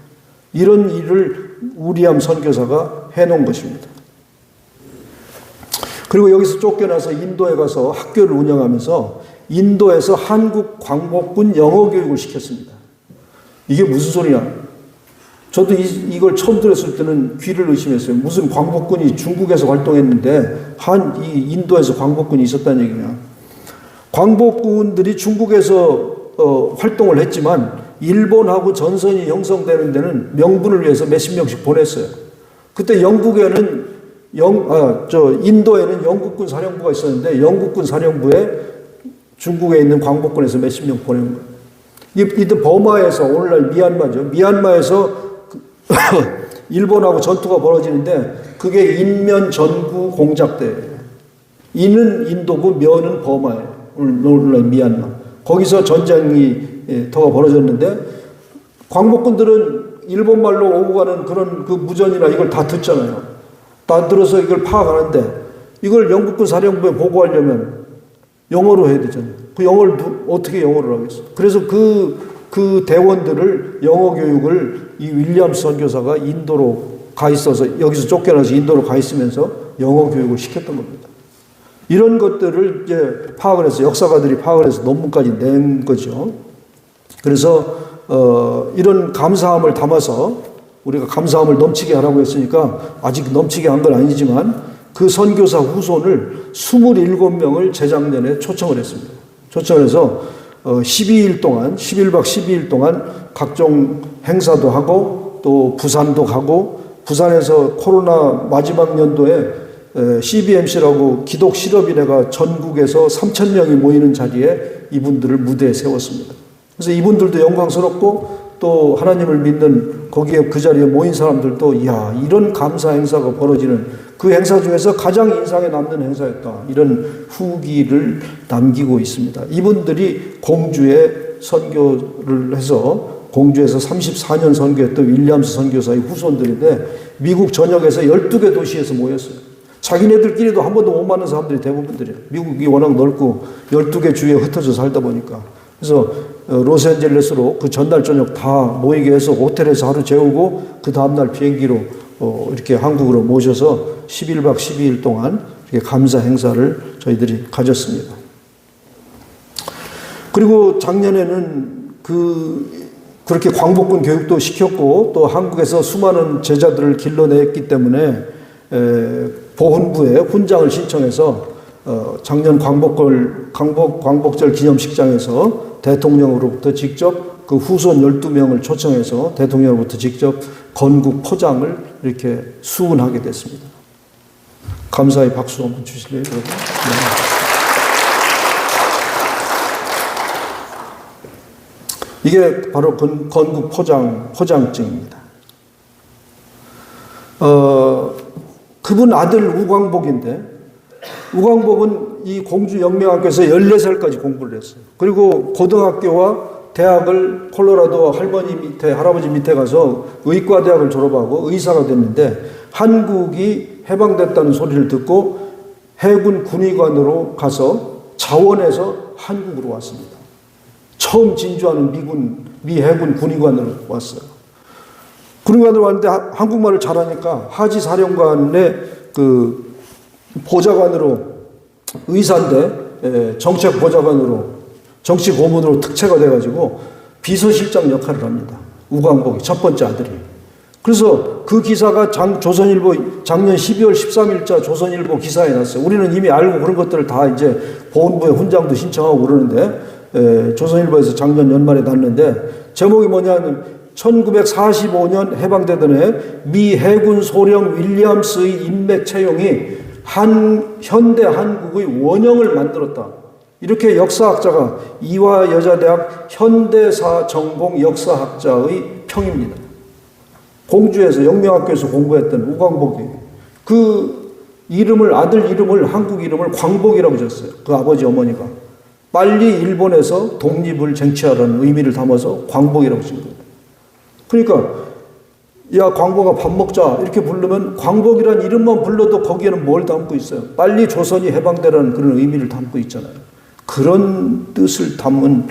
이런 일을 윌리엄 선교사가 해놓은 것입니다. 그리고 여기서 쫓겨나서 인도에 가서 학교를 운영하면서 인도에서 한국 광복군 영어 교육을 시켰습니다. 이게 무슨 소리냐? 저도 이걸 처음 들었을 때는 귀를 의심했어요. 무슨 광복군이 중국에서 활동했는데 이 인도에서 광복군이 있었다는 얘기냐? 광복군들이 중국에서 활동을 했지만 일본하고 전선이 형성되는 데는 명분을 위해서 몇십 명씩 보냈어요. 그때 영국에는 인도에는 영국군 사령부가 있었는데 영국군 사령부에 중국에 있는 광복군에서 몇십 명 보낸 거예요. 이때 버마에서 오늘날 미얀마죠. 미얀마에서 일본하고 전투가 벌어지는데 그게 인면 전구 공작대예요. 인은 인도고 면은 버마예요. 오늘날 미얀마. 거기서 전쟁이 더 벌어졌는데 광복군들은 일본말로 오고 가는 그런 그 무전이나 이걸 다 듣잖아요. 다 들어서 이걸 파악하는데 이걸 영국군 사령부에 보고하려면 영어로 해야 되잖아요. 그 영어를 어떻게 영어를 하겠어? 그래서 그 대원들을 영어 교육을 이 윌리엄 선교사가 인도로 가 있어서 여기서 쫓겨나서 인도로 가 있으면서 영어 교육을 시켰던 겁니다. 이런 것들을 이제 파악을 해서 역사가들이 파악을 해서 논문까지 낸 거죠. 그래서 이런 감사함을 담아서 우리가 감사함을 넘치게 하라고 했으니까 아직 넘치게 한 건 아니지만 그 선교사 후손을 27명을 재작년에 초청을 했습니다. 초청을 해서 12일 동안 11박 12일 동안 각종 행사도 하고 또 부산도 가고 부산에서 코로나 마지막 연도에 CBMC라고 기독 실업인회가 전국에서 3,000명이 모이는 자리에 이분들을 무대에 세웠습니다. 그래서 이분들도 영광스럽고 또 하나님을 믿는 거기에 그 자리에 모인 사람들도 이야 이런 감사 행사가 벌어지는 그 행사 중에서 가장 인상에 남는 행사였다. 이런 후기를 남기고 있습니다. 이분들이 공주에 선교를 해서 공주에서 34년 선교했던 윌리엄스 선교사의 후손들인데 미국 전역에서 12개 도시에서 모였어요. 자기네들끼리도 한 번도 못 만난 사람들이 대부분들이에요. 미국이 워낙 넓고 12개 주에 흩어져 살다 보니까. 그래서 로스앤젤레스로 그 전날 저녁 다 모이게 해서 호텔에서 하루 재우고 그 다음날 비행기로 이렇게 한국으로 모셔서 11박 12일 동안 이렇게 감사 행사를 저희들이 가졌습니다. 그리고 작년에는 그렇게 광복군 교육도 시켰고 또 한국에서 수많은 제자들을 길러냈기 때문에 보훈부에 훈장을 신청해서 작년 광복절 기념식장에서 대통령으로부터 직접 그 후손 12명을 초청해서 대통령으로부터 직접 건국 포장을 이렇게 수운하게 됐습니다. 감사의 박수 한번 주실래요, 여러분? 네. 이게 바로 건국 포장증입니다. 그분 아들 우광복인데, 우광복은 이 공주 영명학교에서 14살까지 공부를 했어요. 그리고 고등학교와 대학을 콜로라도 할아버지 밑에 가서 의과대학을 졸업하고 의사가 됐는데, 한국이 해방됐다는 소리를 듣고 해군 군의관으로 가서 자원해서 한국으로 왔습니다. 처음 진주하는 미 해군 군의관으로 왔어요. 군의관으로 왔는데 한국말을 잘하니까 하지 사령관의 그 보좌관으로 의사인데 정책 보좌관으로 정치 고문으로 특채가 돼가지고 비서실장 역할을 합니다. 우광복이 첫 번째 아들이. 그래서 그 기사가 조선일보 작년 12월 13일자 조선일보 기사에 났어요. 우리는 이미 알고 그런 것들을 다 이제 보훈부에 훈장도 신청하고 그러는데 조선일보에서 작년 연말에 났는데 제목이 뭐냐면 1945년 해방되던 해 미 해군 소령 윌리엄스의 인맥 채용이 현대 한국의 원형을 만들었다. 이렇게 역사학자가 이화여자대학 현대사 전공 역사학자의 평입니다. 공주에서 영명학교에서 공부했던 우광복이 그 아들 이름을 한국 이름을 광복이라고 지었어요. 그 아버지 어머니가 빨리 일본에서 독립을 쟁취하라는 의미를 담아서 광복이라고 지은 거예요. 그러니까 야 광복아 밥 먹자 이렇게 부르면 광복이라는 이름만 불러도 거기에는 뭘 담고 있어요? 빨리 조선이 해방되라는 그런 의미를 담고 있잖아요. 그런 뜻을 담은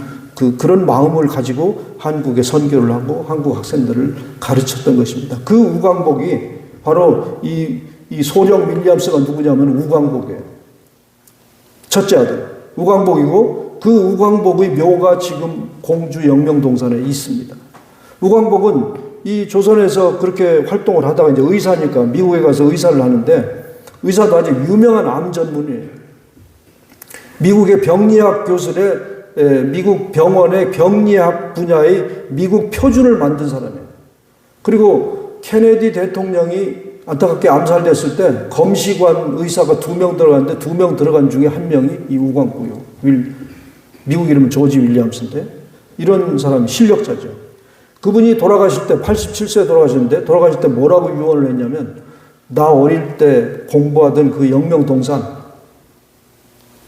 그런 마음을 가지고 한국에 선교를 하고 한국 학생들을 가르쳤던 것입니다. 그 우광복이 바로 이 소령 윌리엄스가 누구냐면 우광복이에요. 첫째 아들 우광복이고 그 우광복의 묘가 지금 공주 영명동산에 있습니다. 우광복은 이 조선에서 그렇게 활동을 하다가 이제 의사니까 미국에 가서 의사를 하는데 의사도 아주 유명한 암 전문이에요. 미국의 병리학 교술에 미국 병원의 병리학 분야의 미국 표준을 만든 사람이에요. 그리고 케네디 대통령이 안타깝게 암살됐을 때 검시관 의사가 2명 들어갔는데 2명 들어간 중에 1명이 이 우광복이요. 미국 이름은 조지 윌리엄스인데 이런 사람이 실력자죠. 그분이 돌아가실 때 87세에 돌아가셨는데 돌아가실 때 뭐라고 유언을 했냐면 나 어릴 때 공부하던 그 영명동산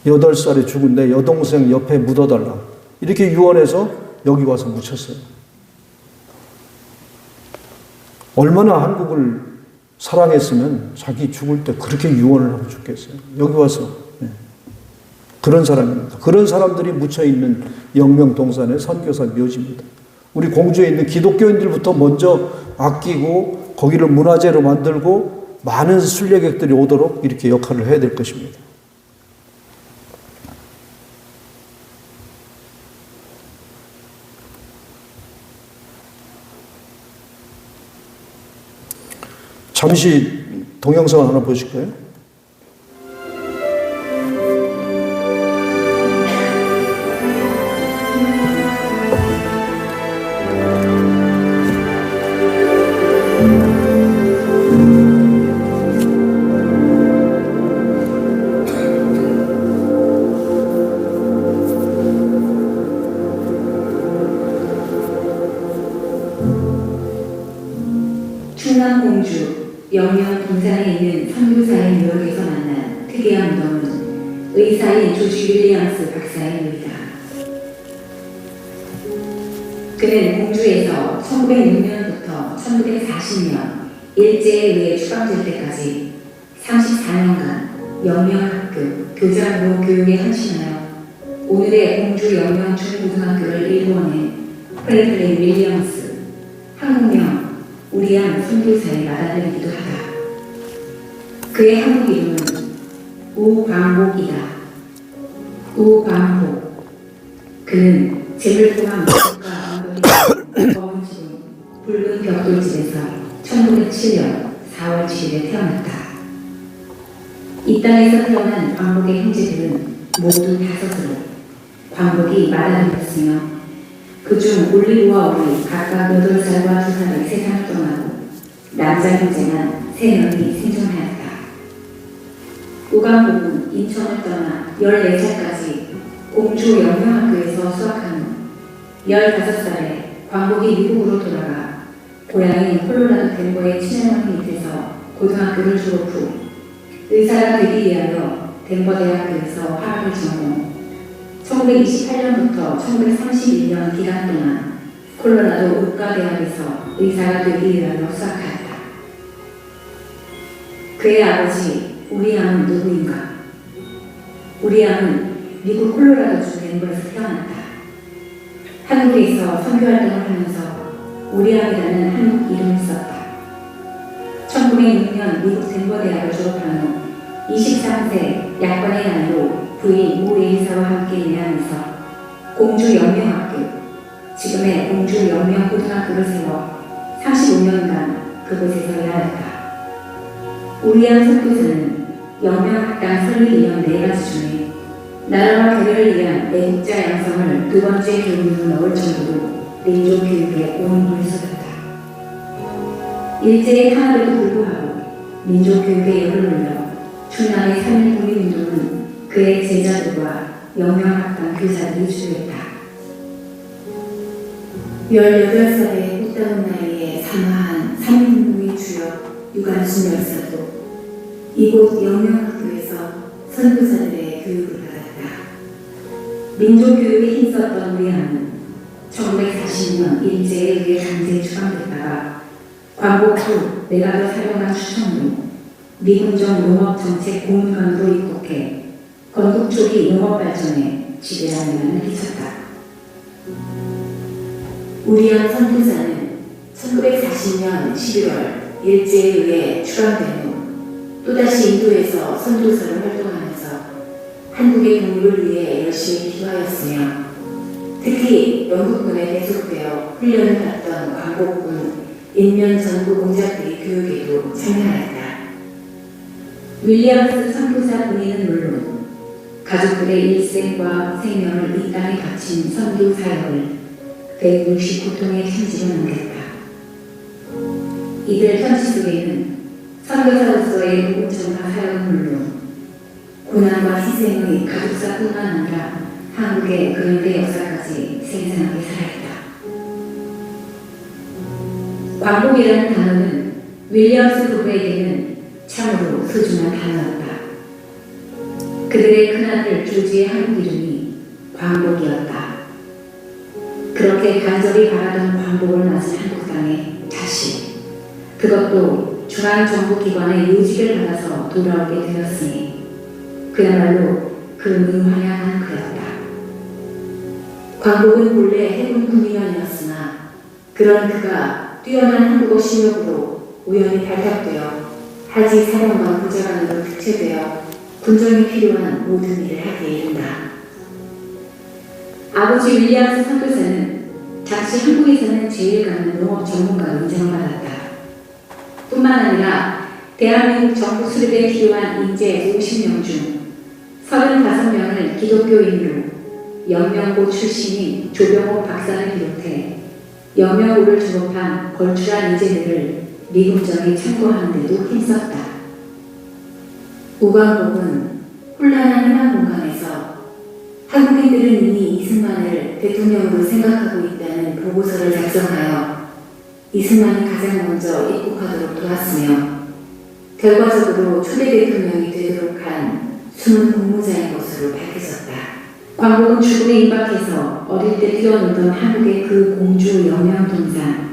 8살에 죽은 내 여동생 옆에 묻어달라. 이렇게 유언해서 여기 와서 묻혔어요. 얼마나 한국을 사랑했으면 자기 죽을 때 그렇게 유언을 하고 죽겠어요. 여기 와서. 네. 그런 사람입니다. 그런 사람들이 묻혀있는 영명동산의 선교사 묘지입니다. 우리 공주에 있는 기독교인들부터 먼저 아끼고 거기를 문화재로 만들고 많은 순례객들이 오도록 이렇게 역할을 해야 될 것입니다. 잠시 동영상 하나 보실까요? 충남 공주 영명 동산에 있는 선교사의 묘역에서 만난 특이한 무덤은 의사인 조지 윌리엄스 박사의 묘이다. 그는 공주에서 1906년부터 1940년 일제에 의해 추방될 때까지 34년간 영명학교 교장으로 교육에 헌신하여 오늘의 공주 영명 중고등학교를 일궈낸 프랭클린 윌리엄스, 한국명 우리양 선교사의 맏아들이기도 하다. 그의 한국 이름은 우광복이다. 우광복. 그는 재물포함 목과 엉덩이 검은 지붕 붉은 벽돌집에서 1907년 4월 7일에 태어났다. 이 땅에서 태어난 광복의 형제들은 모두 5으로 광복이 맏아들이었으며 그중 올리브와 우리 각각 8살과 2살의 세상을 떠나고 남자 형제만 3명이 생존하였다. 우광복은 인천을 떠나 14살까지 공주 영명학교에서 수학한 후 15살에 광복이 미국으로 돌아가 고향인 콜로라도 덴버의 친할머니 밑에서 고등학교를 졸업 후 의사가 되기 위하여 덴버 대학교에서 화학을 전공, 1928년부터 1931년 기간 동안 콜로라도 의과대학에서 의사가 되기 위하여 수학하였다. 그의 아버지 우리암은 누구인가? 우리암은 미국 콜로라도주 덴버에서 태어났다. 한국에서 선교활동을 하면서 우리암이라는 한국 이름을 썼다. 1906년 미국 덴버 대학을 졸업한 후 23세 약관의 나이로 부인 모 예리사와 함께 내한해서 공주 영명학교, 지금의 공주 영명고등학교를 세워 35년간 그곳에서 일하였다. 우리양 선교사는 영명학당 설립 이념 4가지 중에 나라와 교회를 위한 애국자 양성을 2번째 교훈으로 넣을 정도로 민족교육에 온 힘을 쏟았다. 일제의 탄압에도 불구하고 민족교육에 열을 올려 충남의 3.1 국민운동은 그의 제자들과 영명학당 교사들이 주도했다. 18살의 꽃다운 나이에 사마한 3.1운동의 주역 유관순 열사도 이곳 영명학교에서 선교사들의 교육을 받았다. 민족교육에 힘썼던 우리아는 1940년 일제에 의해 강제 추방됐다가 광복 후 내각을 사령한 추천으로 미군정 농업정책 고문관으로 입국해 건국 초기 농업발전에 지대한 영향을 끼쳤다. 우리양 선교사는 1940년 11월 일제에 의해 추방된 후 또다시 인도에서 선교사로 활동하면서 한국의 독립을 위해 열심히 기도하였으며 특히 영국군에 배속되어 훈련을 받던 광복군 인면 전구 공작들의 교육에도 참여하였다. 윌리엄스 선교사 본인은 물론 가족들의 일생과 생명을 이 땅에 바친 선교 사역을 169통의 편지로 남겼다. 이들 편지 속에는 선교사로서의 무공정과 사역은 물론 고난과 희생의 가족사뿐만 아니라 한국의 근대 역사까지 생생하게 살아있다. 광복이라는 단어는 윌리엄스 부부에게는 참으로 소중한 단어였다. 그들의 큰아들 조지의 한국 이름이 광복이었다. 그렇게 간절히 바라던 광복을 맞은 한국 땅에 다시, 그것도 중앙정부기관의 요직을 받아서 돌아오게 되었으니 그야말로 그 무한양한 그였다. 광복은 본래 해군 군의원이었으나 그런 그가 뛰어난 한국어 실력으로 우연히 발탁되어 하지 사령관 보좌관으로 특채되어 군정이 필요한 모든 일을 하게 이른다. 아버지 윌리엄스 선교사는 당시 한국에서는 제일 강한 농업 전문가로 인정받았다. 뿐만 뿐만 아니라 대한민국 정부 수립에 필요한 인재 50명 중 35명을 기독교인으로 영명고 출신인 조병호 박사를 비롯해 영명고를 졸업한 걸출한 인재들을 미국정에 참고하는 데도 힘썼다. 우광복은 혼란한 해방 공간에서 한국인들은 이미 이승만을 대통령으로 생각하고 있다는 보고서를 작성하여 이승만이 가장 먼저 입국하도록 도왔으며 결과적으로 초대 대통령이 되도록 한 숨은 공모자인 것으로 밝혀졌다. 광복은 죽음에 임박해서 어릴 때 뛰어놀던 한국의 그 공주 영명동산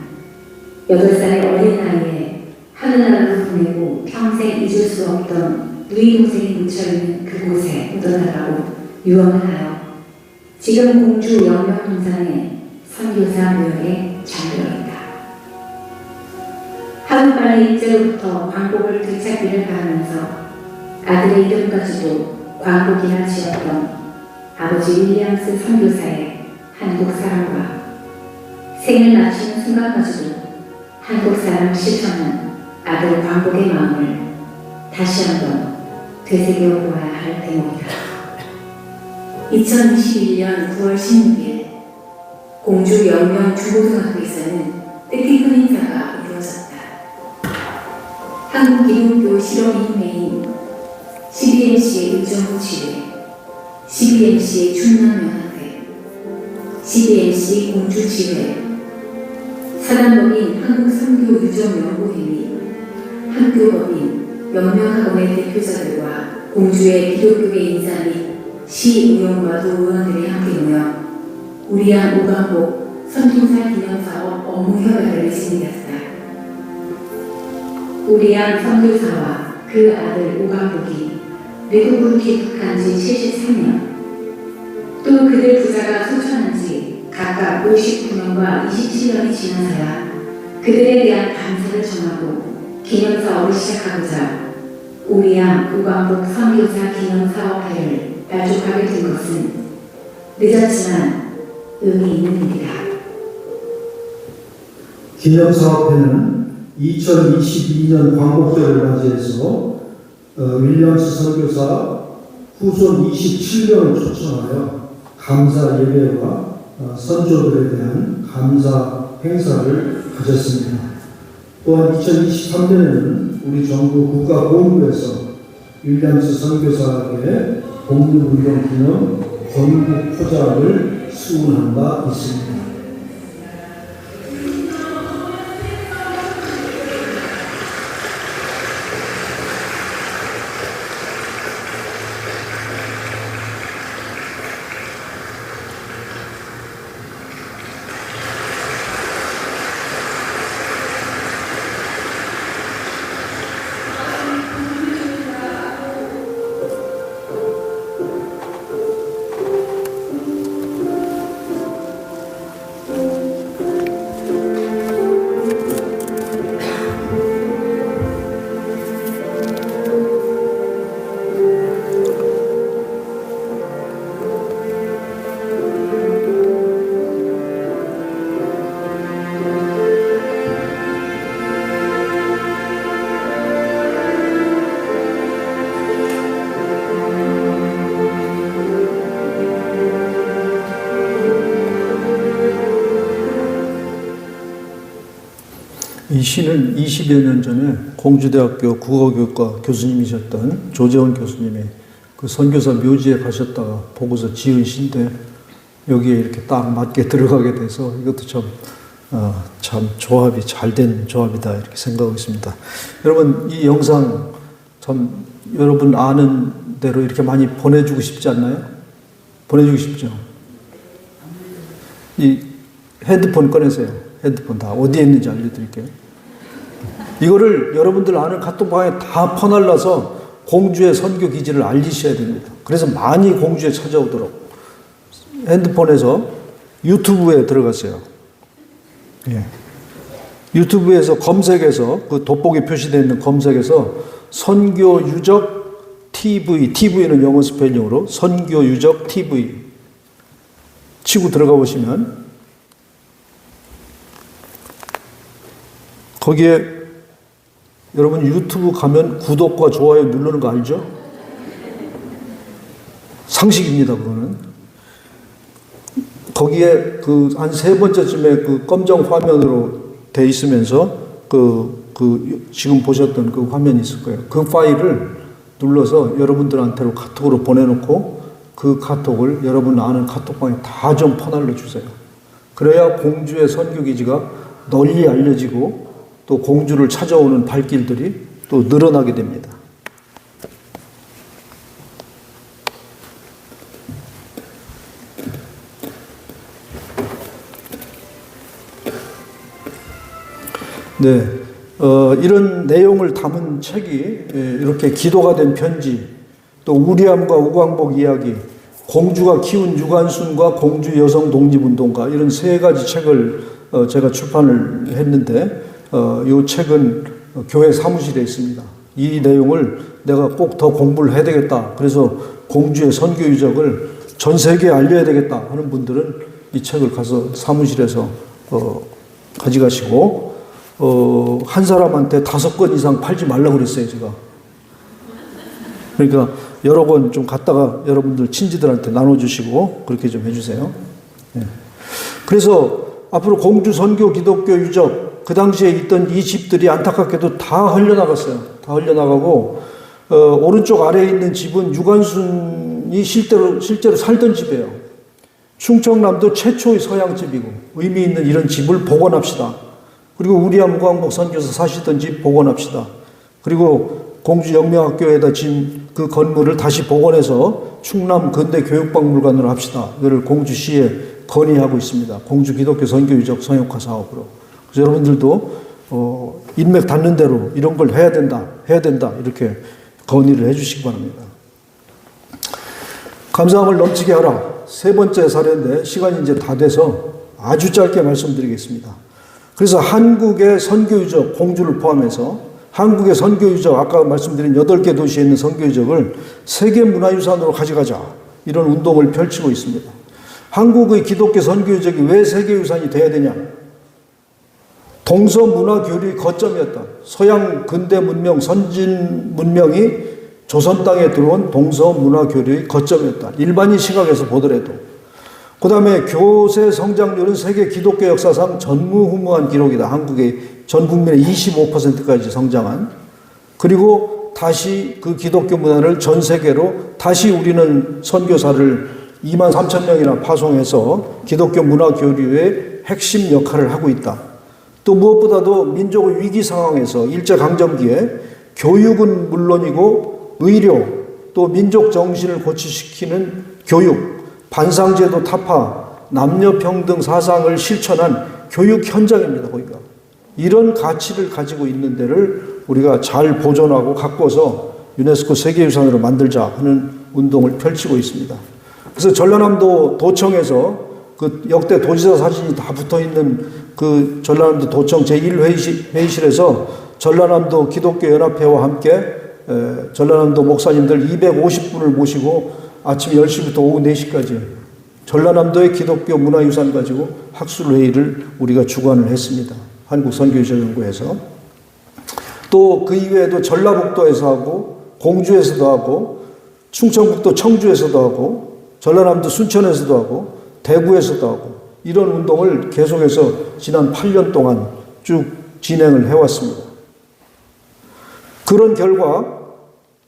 8살의 어린 나이에 하늘나라로 보내고 평생 잊을 수 없던 누이 동생이 묻혀있는 그곳에 묻어나가고 유언을 하여 지금 공주 영명동산의 선교사 묘역에 잠들어있다. 하루빨리 일제로부터 광복을 되찾기를 바라면서 아들의 이름까지도 광복이라 지었던 아버지 윌리엄스 선교사의 한국 사랑과 생을 마치는 순간까지도 한국 사랑 실천한 아들 광복의 마음을 다시 한번 되새겨 보아야 할 대목이다. 2021년 9월 16일 공주 영명 중고등학교에서는 뜻깊은 행사가 이루어졌다. 한국기독교 실업인회인 CBMC의 의정부 지회, CBMC의 충남연합회, CBMC 공주지회, 사단법인 한국선교유정연구회의, 학교법인 영명학원의 대표자들과 공주의 기독교계 인사 및 시의원과 도의원들이 함께 모여 우리양 오광복 선교사 기념사업 업무 협약을 진행했다. 우리양 선교사와 그 아들 오광복이 미국으로 귀국한 지 73년, 또 그들 부자가 소천한 지 각각 59년과 27년이 지나서야 그들에 대한 감사를 전하고 기념사업을 시작하고자 우리양 오광복 선교사 기념사업회를 발족하게 된 것은 늦었지만 의미 있는 일이다. 기념사업회는 2022년 광복절을 맞이해서 윌리엄스 선교사 후손 27명을 초청하여 감사 예배와 선조들에 대한 감사 행사를 가졌습니다. 또한 2023년에는 우리 정부 국가보훈부에서 윌리엄스 선교사에게 독립운동 기념 건국 표장을 수운한 바 있습니다. 이 시는 20여 년 전에 공주대학교 국어교육과 교수님이셨던 조재원 교수님이 그 선교사 묘지에 가셨다가 보고서 지은 시인데 여기에 이렇게 딱 맞게 들어가게 돼서 이것도 참 조합이 잘 된 조합이다 이렇게 생각하고 있습니다. 여러분 이 영상 참 여러분 아는 대로 이렇게 많이 보내주고 싶지 않나요? 보내주고 싶죠? 이 핸드폰 꺼내세요. 핸드폰 다 어디에 있는지 알려드릴게요. 이거를 여러분들 아는 카톡방에 다 퍼날라서 공주의 선교 기지를 알리셔야 됩니다. 그래서 많이 공주에 찾아오도록 핸드폰에서 유튜브에 들어갔어요. 예. 유튜브에서 검색해서 그 돋보기 표시되어 있는 검색에서 선교 유적 TV, TV는 영어 스펠링으로 선교 유적 TV 치고 들어가 보시면 거기에 여러분 유튜브 가면 구독과 좋아요 누르는 거 알죠? 상식입니다, 그거는. 거기에 그 한 세 번째쯤에 그 검정 화면으로 돼 있으면서 지금 보셨던 그 화면이 있을 거예요. 그 파일을 눌러서 여러분들한테로 카톡으로 보내놓고 그 카톡을 여러분 아는 카톡방에 다 좀 퍼날려 주세요. 그래야 공주의 선교기지가 널리 알려지고 또 공주를 찾아오는 발길들이 또 늘어나게 됩니다. 네, 이런 내용을 담은 책이 이렇게 기도가 된 편지, 또 우리함과 우광복 이야기, 공주가 키운 유관순과 공주 여성 독립운동가 이런 세 가지 책을 제가 출판을 했는데 이 책은 교회 사무실에 있습니다. 이 내용을 내가 꼭 더 공부를 해야 되겠다. 그래서 공주의 선교 유적을 전 세계에 알려야 되겠다 하는 분들은 이 책을 가서 사무실에서 가져가시고 한 사람한테 5권 이상 팔지 말라고 그랬어요, 제가. 그러니까 여러 권 좀 갖다가 여러분들 친지들한테 나눠주시고 그렇게 좀 해주세요. 네. 그래서 앞으로 공주 선교 기독교 유적 그 당시에 있던 이 집들이 안타깝게도 다 흘려나갔어요. 다 흘려나가고 오른쪽 아래에 있는 집은 유관순이 실제로 살던 집이에요. 충청남도 최초의 서양집이고 의미 있는 이런 집을 복원합시다. 그리고 우리함 우광복 선교사 사시던 집 복원합시다. 그리고 공주 영명학교에다 진 그 건물을 다시 복원해서 충남 근대교육박물관으로 합시다. 이걸 공주시에 건의하고 있습니다. 공주 기독교 선교유적 성역화 사업으로. 그래서 여러분들도 인맥 닿는 대로 이런 걸 해야 된다 이렇게 건의를 해주시기 바랍니다. 감사함을 넘치게 하라. 세 번째 사례인데 시간이 이제 다 돼서 아주 짧게 말씀드리겠습니다. 그래서 한국의 선교유적 공주를 포함해서 한국의 선교유적 아까 말씀드린 8개 도시에 있는 선교유적을 세계문화유산으로 가져가자 이런 운동을 펼치고 있습니다. 한국의 기독교 선교유적이 왜 세계유산이 돼야 되냐? 동서문화교류의 거점이었다. 서양 근대 문명, 선진 문명이 조선 땅에 들어온 동서문화교류의 거점이었다. 일반인 시각에서 보더라도. 그 다음에 교세 성장률은 세계 기독교 역사상 전무후무한 기록이다. 한국의 전 국민의 25%까지 성장한. 그리고 다시 그 기독교 문화를 전 세계로 다시 우리는 선교사를 2만 3천 명이나 파송해서 기독교 문화 교류의 핵심 역할을 하고 있다. 또 무엇보다도 민족의 위기 상황에서 일제강점기에 교육은 물론이고 의료 또 민족 정신을 고취시키는 교육, 반상제도 타파, 남녀평등 사상을 실천한 교육 현장입니다. 거기가. 이런 가치를 가지고 있는 데를 우리가 잘 보존하고 가꿔서 유네스코 세계유산으로 만들자 하는 운동을 펼치고 있습니다. 그래서 전라남도 도청에서 그 역대 도지사 사진이 다 붙어 있는 그 전라남도 도청 제1회의실에서 전라남도 기독교 연합회와 함께 전라남도 목사님들 250분을 모시고 아침 10시부터 오후 4시까지 전라남도의 기독교 문화유산 가지고 학술회의를 우리가 주관을 했습니다. 한국선교유적연구에서. 또 그 이외에도 전라북도에서 하고 공주에서도 하고 충청북도 청주에서도 하고 전라남도 순천에서도 하고 대구에서도 하고 이런 운동을 계속해서 지난 8년 동안 쭉 진행을 해왔습니다. 그런 결과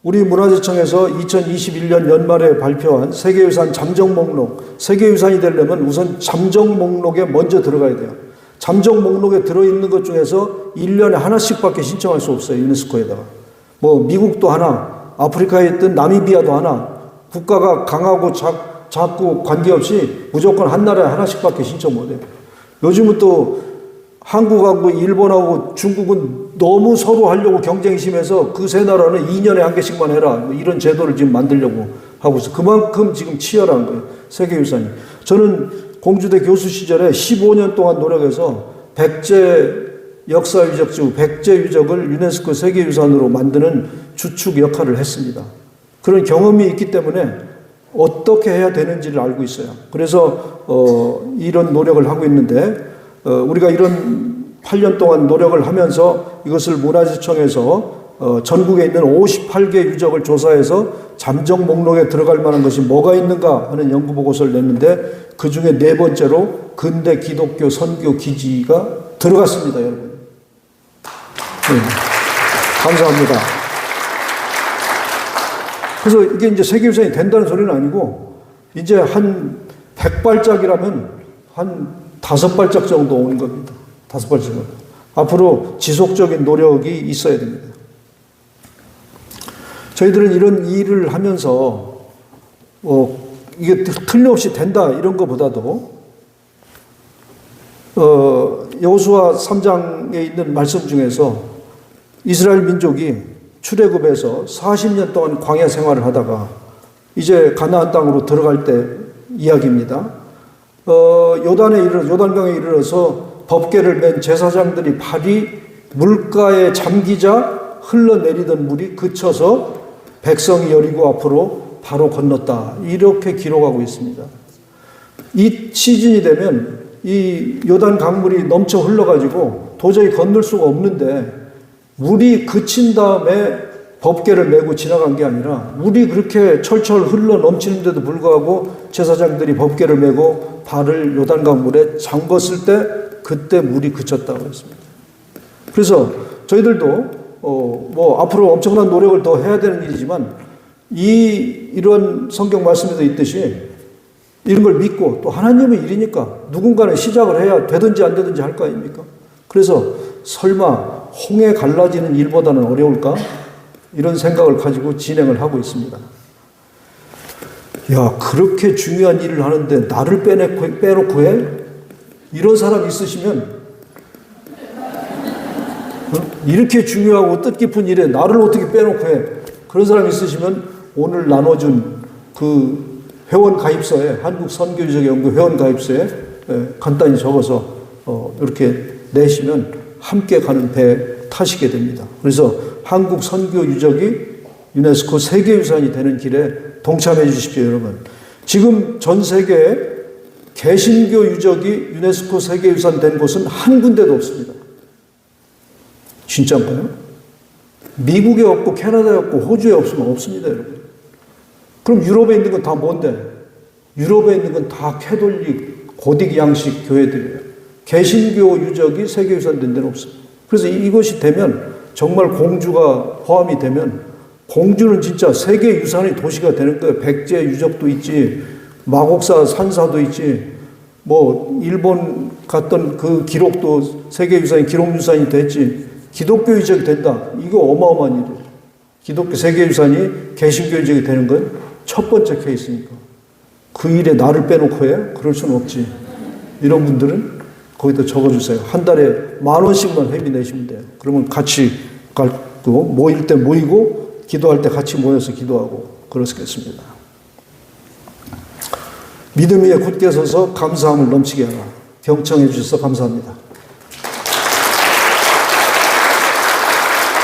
우리 문화재청에서 2021년 연말에 발표한 세계유산 잠정 목록, 세계유산이 되려면 우선 잠정 목록에 먼저 들어가야 돼요. 잠정 목록에 들어있는 것 중에서 1년에 하나씩밖에 신청할 수 없어요. 유네스코에다가. 뭐 미국도 하나, 아프리카에 있던 나미비아도 하나, 국가가 강하고 작고 관계없이 무조건 한 나라에 하나씩밖에 신청 못해요. 요즘은 또 한국하고 일본하고 중국은 너무 서로 하려고 경쟁이 심해서 그 세 나라는 2년에 한 개씩만 해라. 뭐 이런 제도를 지금 만들려고 하고 있어요. 그만큼 지금 치열한 거예요. 세계유산이. 저는 공주대 교수 시절에 15년 동안 노력해서 백제 역사유적, 백제 유적을 유네스코 세계유산으로 만드는 주축 역할을 했습니다. 그런 경험이 있기 때문에 어떻게 해야 되는지를 알고 있어요. 그래서 이런 노력을 하고 있는데 우리가 이런 8년 동안 노력을 하면서 이것을 문화재청에서 전국에 있는 58개 유적을 조사해서 잠정 목록에 들어갈 만한 것이 뭐가 있는가 하는 연구 보고서를 냈는데 그 중에 네 번째로 근대 기독교 선교 기지가 들어갔습니다, 여러분. 네. 감사합니다. 그래서 이게 이제 세계유산이 된다는 소리는 아니고 이제 한 100발짝이라면 한 5발짝 정도 오는 겁니다. 5발짝. 앞으로 지속적인 노력이 있어야 됩니다. 저희들은 이런 일을 하면서 이게 틀림없이 된다 이런 것보다도 여호수아 3장에 있는 말씀 중에서 이스라엘 민족이 출애굽에서 40년 동안 광야 생활을 하다가 이제 가나안 땅으로 들어갈 때 이야기입니다. 요단강에 이르러서 법궤를 맨 제사장들이 발이 물가에 잠기자 흘러내리던 물이 그쳐서 백성이 여리고 앞으로 바로 건넜다. 이렇게 기록하고 있습니다. 이 시즌이 되면 이 요단 강물이 넘쳐 흘러가지고 도저히 건널 수가 없는데 물이 그친 다음에 법궤를 메고 지나간 게 아니라 물이 그렇게 철철 흘러 넘치는데도 불구하고 제사장들이 법궤를 메고 발을 요단강 물에 잠궜을 때 그때 물이 그쳤다고 했습니다. 그래서 저희들도 앞으로 엄청난 노력을 더 해야 되는 일이지만 이런 성경 말씀에도 있듯이 이런 걸 믿고 또 하나님의 일이니까 누군가는 시작을 해야 되든지 안 되든지 할 거 아닙니까? 그래서 설마 홍해 갈라지는 일보다는 어려울까? 이런 생각을 가지고 진행을 하고 있습니다. 야, 그렇게 중요한 일을 하는데 나를 빼놓고 해? 이런 사람 있으시면 이렇게 중요하고 뜻깊은 일에 나를 어떻게 빼놓고 해? 그런 사람 있으시면 오늘 나눠준 그 회원 가입서에 한국선교유적연구 회원 가입서에 간단히 적어서 이렇게 내시면 함께 가는 배 타시게 됩니다. 그래서 한국 선교유적이 유네스코 세계유산이 되는 길에 동참해 주십시오, 여러분. 지금 전 세계에 개신교 유적이 유네스코 세계유산 된 곳은 한 군데도 없습니다. 진짜인가요? 미국에 없고 캐나다에 없고 호주에 없으면 없습니다, 여러분. 그럼 유럽에 있는 건 다 뭔데? 유럽에 있는 건 다 캐톨릭, 고딕 양식 교회들이에요. 개신교 유적이 세계유산 된 데는 없어요. 그래서 이것이 되면 정말 공주가 포함이 되면 공주는 진짜 세계유산의 도시가 되는 거예요. 백제 유적도 있지, 마곡사 산사도 있지, 일본 갔던 그 기록도 세계유산이 기록유산이 됐지, 기독교 유적이 된다. 이거 어마어마한 일이에요. 기독교 세계유산이 개신교 유적이 되는 건 첫 번째 케이스니까. 그 일에 나를 빼놓고 해? 그럴 수는 없지. 이런 분들은 거기다 적어주세요. 한 달에 10,000원씩만 회비 내시면 돼요. 그러면 같이 가고 모일 때 모이고 기도할 때 같이 모여서 기도하고 그렇겠습니다. 믿음 위에 굳게 서서 감사함을 넘치게 하라. 경청해 주셔서 감사합니다.